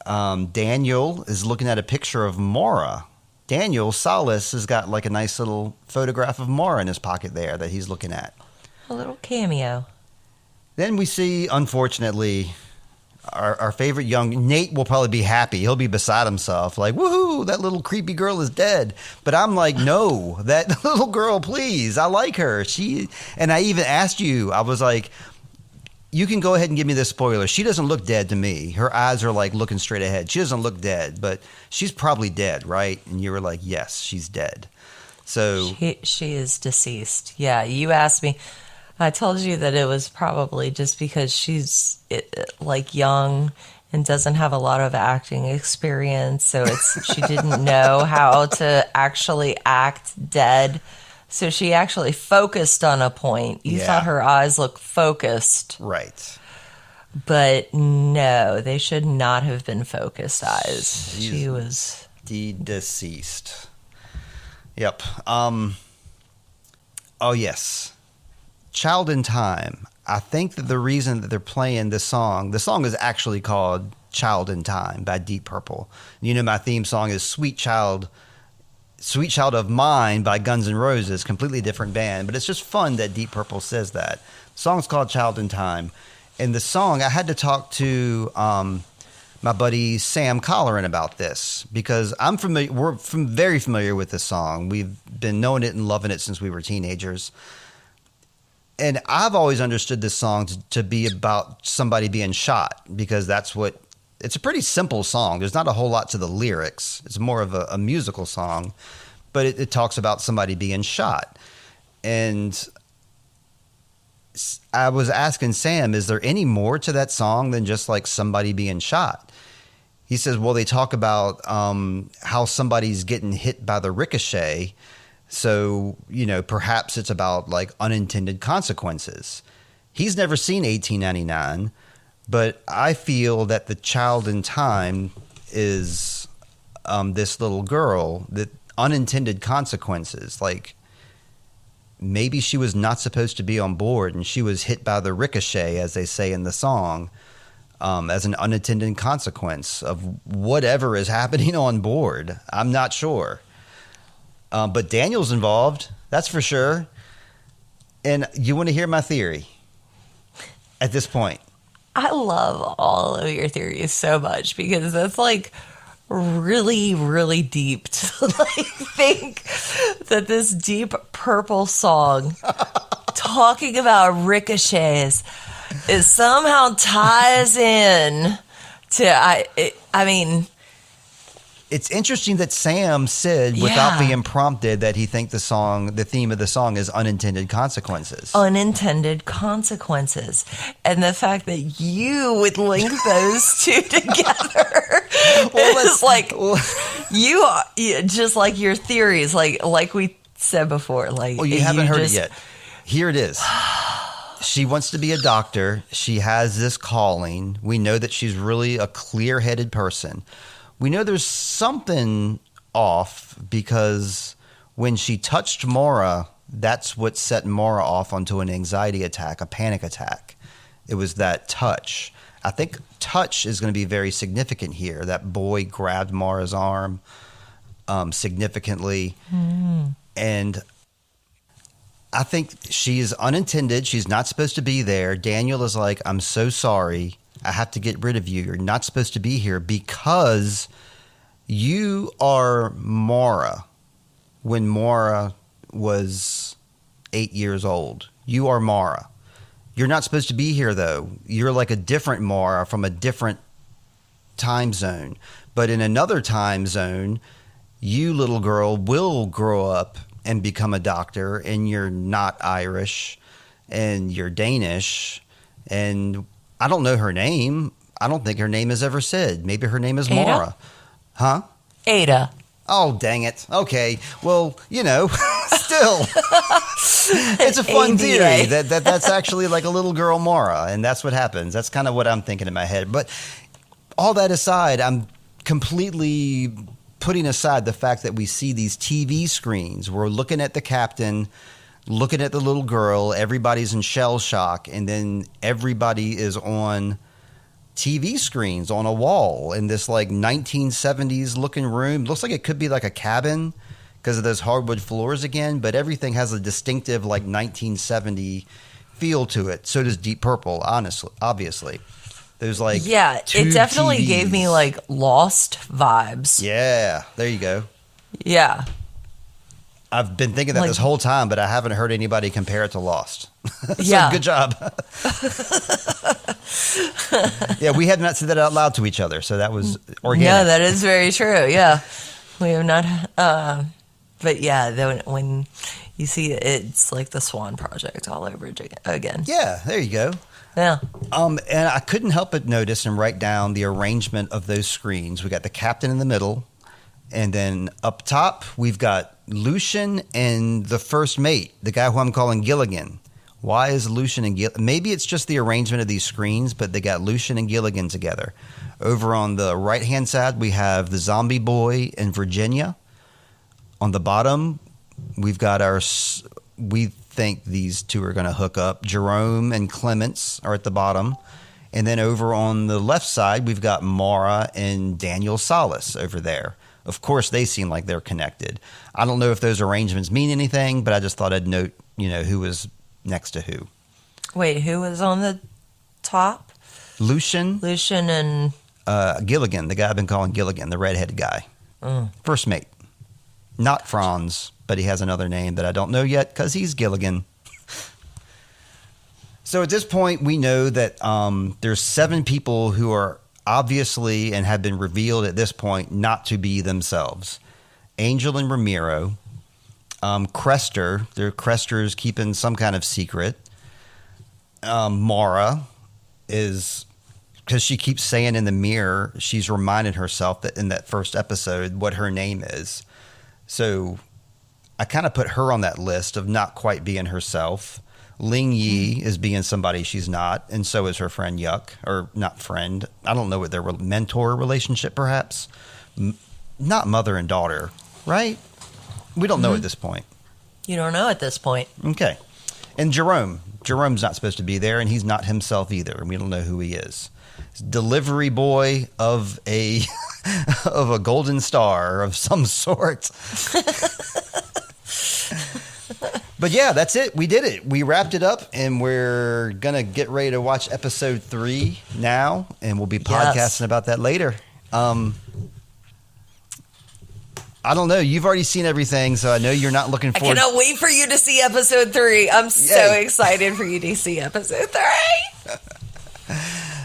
Daniel is looking at a picture of Mara. Daniel Salas has got like a nice little photograph of Mara in his pocket there that he's looking at. A little cameo. Then we see, unfortunately, our favorite young Nate will probably be happy. He'll be beside himself, like, woohoo, that little creepy girl is dead. But I'm like, no, that little girl, please. I like her. And I even asked you, I was like, you can go ahead and give me this spoiler. She doesn't look dead to me. Her eyes are like looking straight ahead. She doesn't look dead, but she's probably dead, right? And you were like, yes, she's dead. So she is deceased. Yeah, you asked me. I told you that it was probably just because she's like young and doesn't have a lot of acting experience, so she didn't know how to actually act dead. So she actually focused on a point. You thought her eyes looked focused. Right. But no, they should not have been focused eyes. She was deceased. Yep. Oh, yes. Child in Time. I think that the reason that they're playing the song is actually called Child in Time by Deep Purple. You know, my theme song is Sweet Child of Mine by Guns N' Roses, completely different band, but it's just fun that Deep Purple says that. The song's called Child in Time. And the song, I had to talk to my buddy Sam Colleran about this because we're very familiar with this song. We've been knowing it and loving it since we were teenagers. And I've always understood this song to be about somebody being shot because it's a pretty simple song. There's not a whole lot to the lyrics. It's more of a musical song, but it talks about somebody being shot. And I was asking Sam, is there any more to that song than just like somebody being shot? He says, well, they talk about how somebody's getting hit by the ricochet. So, you know, perhaps it's about like unintended consequences. He's never seen 1899, but I feel that the child in time is this little girl, that unintended consequences. Like maybe she was not supposed to be on board and she was hit by the ricochet, as they say in the song, as an unintended consequence of whatever is happening on board. I'm not sure. But Daniel's involved, that's for sure. And you want to hear my theory at this point? I love all of your theories so much because that's like really, really deep to like think that this Deep Purple song talking about ricochets is somehow ties in to I mean. It's interesting that Sam said, without being prompted, that he thinks the theme of the song is unintended consequences. Unintended consequences. And the fact that you would link those two together is like, you just like your theories, like we said before. Like, well, you haven't heard it yet. Here it is. She wants to be a doctor. She has this calling. We know that she's really a clear-headed person. We know there's something off because when she touched Mara, that's what set Mara off onto an anxiety attack, a panic attack. It was that touch. I think touch is going to be very significant here. That boy grabbed Mara's arm significantly. And I think she is unintended. She's not supposed to be there. Daniel is like, I'm so sorry. I have to get rid of you. You're not supposed to be here because you are Mara when Mara was 8 years old. You are Mara. You're not supposed to be here, though. You're like a different Mara from a different time zone. But in another time zone, you, little girl, will grow up and become a doctor, and you're not Irish, and you're Danish, and I don't know her name. I don't think her name is ever said. Maybe her name is Ada? Mara. Huh? Ada. Oh, dang it. Okay. Well, still. It's a fun ADA. theory that's actually like a little girl Mara, and that's what happens. That's kind of what I'm thinking in my head. But all that aside, I'm completely putting aside the fact that we see these TV screens. We're looking at the captain, looking at the little girl, everybody's in shell shock, and then everybody is on TV screens on a wall in this like 1970s looking room. Looks like it could be like a cabin because of those hardwood floors again, but everything has a distinctive like 1970 feel to it. So does Deep Purple, obviously. There's like it definitely TVs. gave me like Lost vibes. Yeah, there you go. Yeah. I've been thinking that Like- this whole time, but I haven't heard anybody compare it to Lost. So Yeah. good job. Yeah, we have not said that out loud to each other, so that was organic. Yeah, that is very true. Yeah. We have not, but yeah, then when you see it, it's like the Swan Project all over again. Yeah, there you go. Yeah. And I couldn't help but notice and write down the arrangement of those screens. We got the captain in the middle, and then up top we've got Lucian and the first mate, the guy who I'm calling Gilligan. Why is Lucian and Gilligan? Maybe it's just the arrangement of these screens, but they got Lucian and Gilligan together. Over on the right-hand side, we have the zombie boy and Virginia. On the bottom, we've got we think these two are going to hook up. Jerome and Clements are at the bottom. And then over on the left side, we've got Mara and Daniel Salas over there. Of course, they seem like they're connected. I don't know if those arrangements mean anything, but I just thought I'd note, who was next to who. Wait, who was on the top? Lucian and Gilligan, the guy I've been calling Gilligan, the redheaded guy. First mate. Not Franz, but he has another name that I don't know yet because he's Gilligan. So at this point, we know that there's 7 people who are obviously and have been revealed at this point not to be themselves. Angel and Ramiro. Crester. Crester's keeping some kind of secret. Mara is... because she keeps saying in the mirror, she's reminded herself that in that first episode what her name is. So I kind of put her on that list of not quite being herself. Ling Yi is being somebody she's not, and so is her friend Yuck, or not friend. I don't know what their mentor relationship, perhaps. Not mother and daughter, right? We don't know at this point. you don't know at this point. Okay. And Jerome's not supposed to be there, and he's not himself either, and we don't know who he is. Delivery boy of a of a golden star of some sort. But yeah, that's it. We did it. We wrapped it up, and we're gonna get ready to watch episode 3 now, and we'll be podcasting about that later. I don't know. You've already seen everything, so I know you're not looking forward. I cannot wait for you to see episode 3. I'm so excited for you to see episode 3.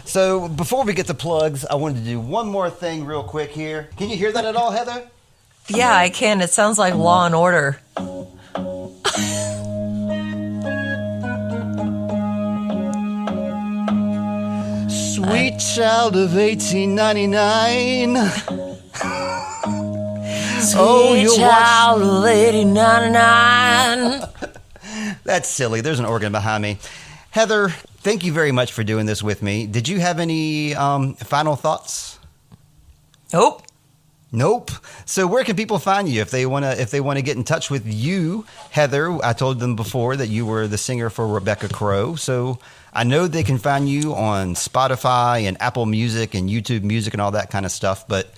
So before we get to plugs, I wanted to do one more thing real quick here. Can you hear that at all, Heather? Yeah, I can. It sounds like Law and Order. Sweet child of 1899. Sweet child of 1899. That's silly. There's an organ behind me. Heather, thank you very much for doing this with me. Did you have any final thoughts? Nope. Nope. So where can people find you if they want to get in touch with you, Heather? I told them before that you were the singer for Rebecca Crow. So I know they can find you on Spotify and Apple Music and YouTube Music and all that kind of stuff. But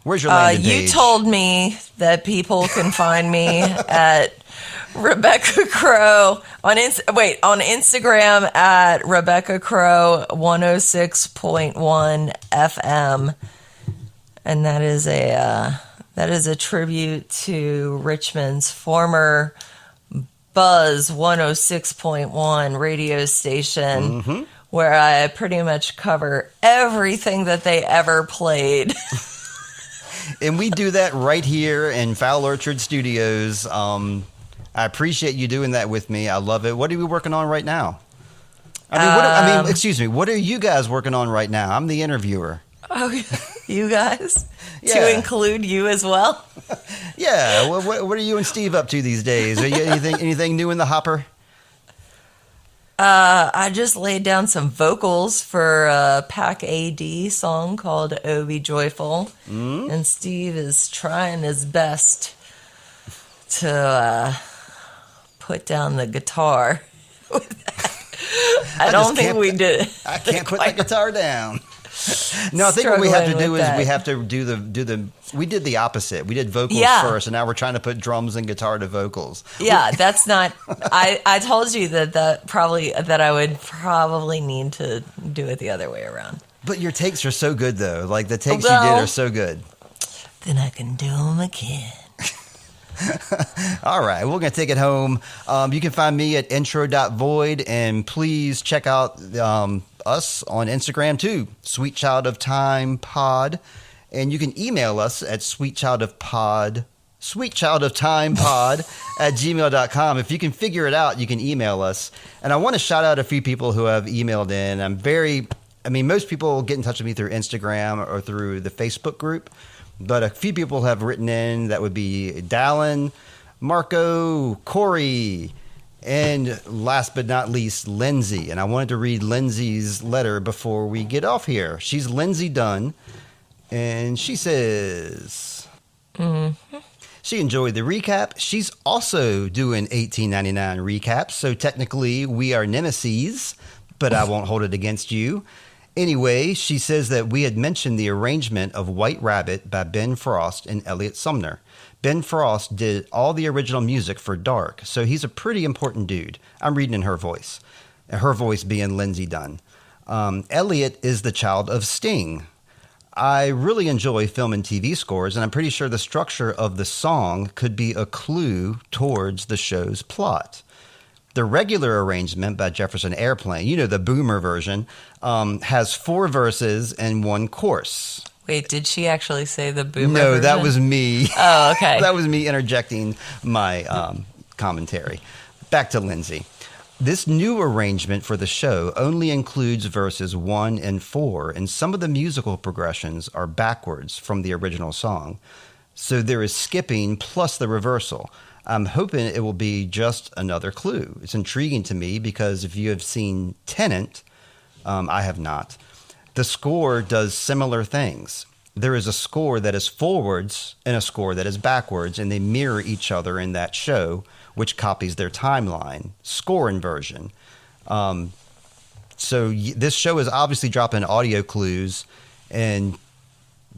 where's your landing page? You told me that people can find me at Rebecca Crow on Instagram at Rebecca Crow 106.1 FM. And that is a tribute to Richmond's former Buzz 106.1 radio station, where I pretty much cover everything that they ever played. And we do that right here in Foul Orchard Studios. I appreciate you doing that with me. I love it. What are we working on right now? Excuse me. What are you guys working on right now? I'm the interviewer. Oh, you guys? Yeah. To include you as well? Yeah. What are you and Steve up to these days? Are you anything new in the hopper? I just laid down some vocals for a Pack AD song called Oh Be Joyful. And Steve is trying his best to put down the guitar with that. I don't think we did. I can't put that guitar down. No, I think what we have to do is we have to do the. We did the opposite. We did vocals first, and now we're trying to put drums and guitar to vocals. Yeah, that's not. I told you that I would probably need to do it the other way around. But your takes are so good, though. Like the takes you did are so good. Then I can do them again. All right, we're going to take it home. You can find me at intro.void, and please check out us on Instagram too, Sweet Child of Time Pod. And you can email us at sweetchildoftimepod at gmail.com. If you can figure it out, you can email us. And I want to shout out a few people who have emailed in. Most people get in touch with me through Instagram or through the Facebook group. But a few people have written in. That would be Dallin, Marco, Corey, and last but not least, Lindsay. And I wanted to read Lindsay's letter before we get off here. She's Lindsay Dunn, and she says she enjoyed the recap. She's also doing 1899 recaps, so technically we are nemesis, but I won't hold it against you. Anyway, she says that we had mentioned the arrangement of White Rabbit by Ben Frost and Elliot Sumner. Ben Frost did all the original music for Dark, so he's a pretty important dude. I'm reading in her voice being Lindsay Dunn. Elliot is the child of Sting. I really enjoy film and TV scores, and I'm pretty sure the structure of the song could be a clue towards the show's plot. The regular arrangement by Jefferson Airplane, the boomer version, has 4 verses and 1 chorus. Wait, did she actually say the boomer No, version? that was me. Oh, okay. That was me interjecting my commentary. Back to Lindsay. This new arrangement for the show only includes verses 1 and 4, and some of the musical progressions are backwards from the original song. So there is skipping plus the reversal. I'm hoping it will be just another clue. It's intriguing to me because if you have seen Tenet, I have not, the score does similar things. There is a score that is forwards and a score that is backwards, and they mirror each other in that show, which copies their timeline, score inversion. So this show is obviously dropping audio clues, and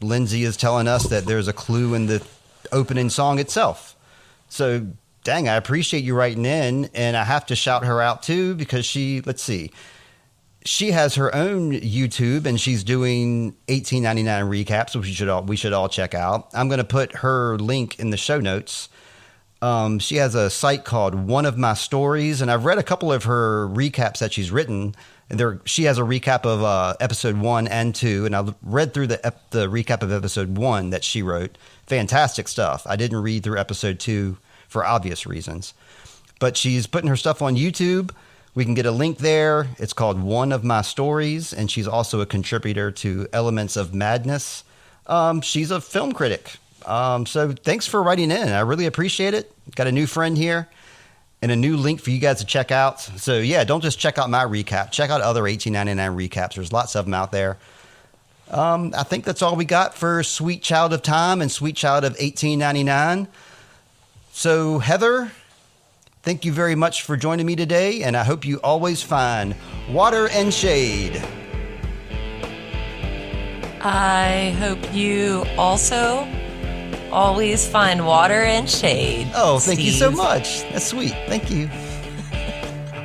Lindsay is telling us that there's a clue in the opening song itself. So, dang, I appreciate you writing in, and I have to shout her out too because she has her own YouTube, and she's doing 1899 recaps, which we should all check out. I'm going to put her link in the show notes. She has a site called One of My Stories, and I've read a couple of her recaps that she's written. And she has a recap of episode 1 and 2, and I read through the recap of episode 1 that she wrote. Fantastic stuff. I didn't read through episode 2 for obvious reasons. But she's putting her stuff on YouTube. We can get a link there. It's called One of My Stories, and she's also a contributor to Elements of Madness. She's a film critic. So thanks for writing in. I really appreciate it. Got a new friend here and a new link for you guys to check out. So yeah, don't just check out my recap. Check out other 1899 recaps. There's lots of them out there. I think that's all we got for Sweet Child of Time and Sweet Child of 1899. So, Heather, thank you very much for joining me today, and I hope you always find water and shade. I hope you also always find water and shade. Oh, thank you so Steve. much. That's sweet. Thank you.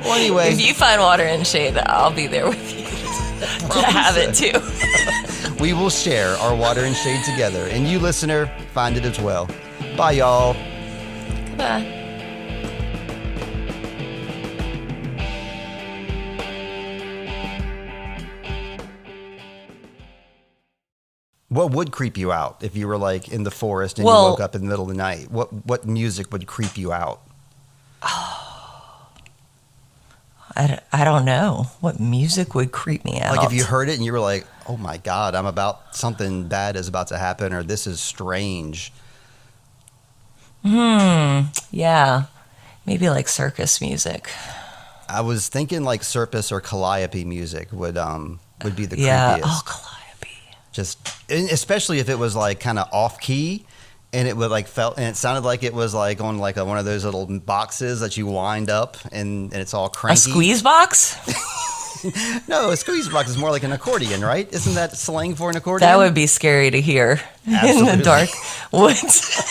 Well, anyway. If you find water and shade, I'll be there with you to have it too. We will share our water and shade together, and you, listener, find it as well. Bye, y'all. Goodbye. What would creep you out if you were like in the forest and you Well- woke up in the middle of the night? What music would creep you out? I don't know. What music would creep me out? Like if you heard it and you were like, "Oh my God, something bad is about to happen," or "This is strange." Yeah. Maybe like circus music. I was thinking like Circus or Calliope music would be the Yeah. creepiest. Oh, Calliope. Just especially if it was like kind of off key, and it would like it sounded like it was like on like one of those little boxes that you wind up and it's all A cranky. squeeze box? No, a squeeze box is more like an accordion, right? Isn't that slang for an accordion? That would be scary to hear in Absolutely. the dark woods.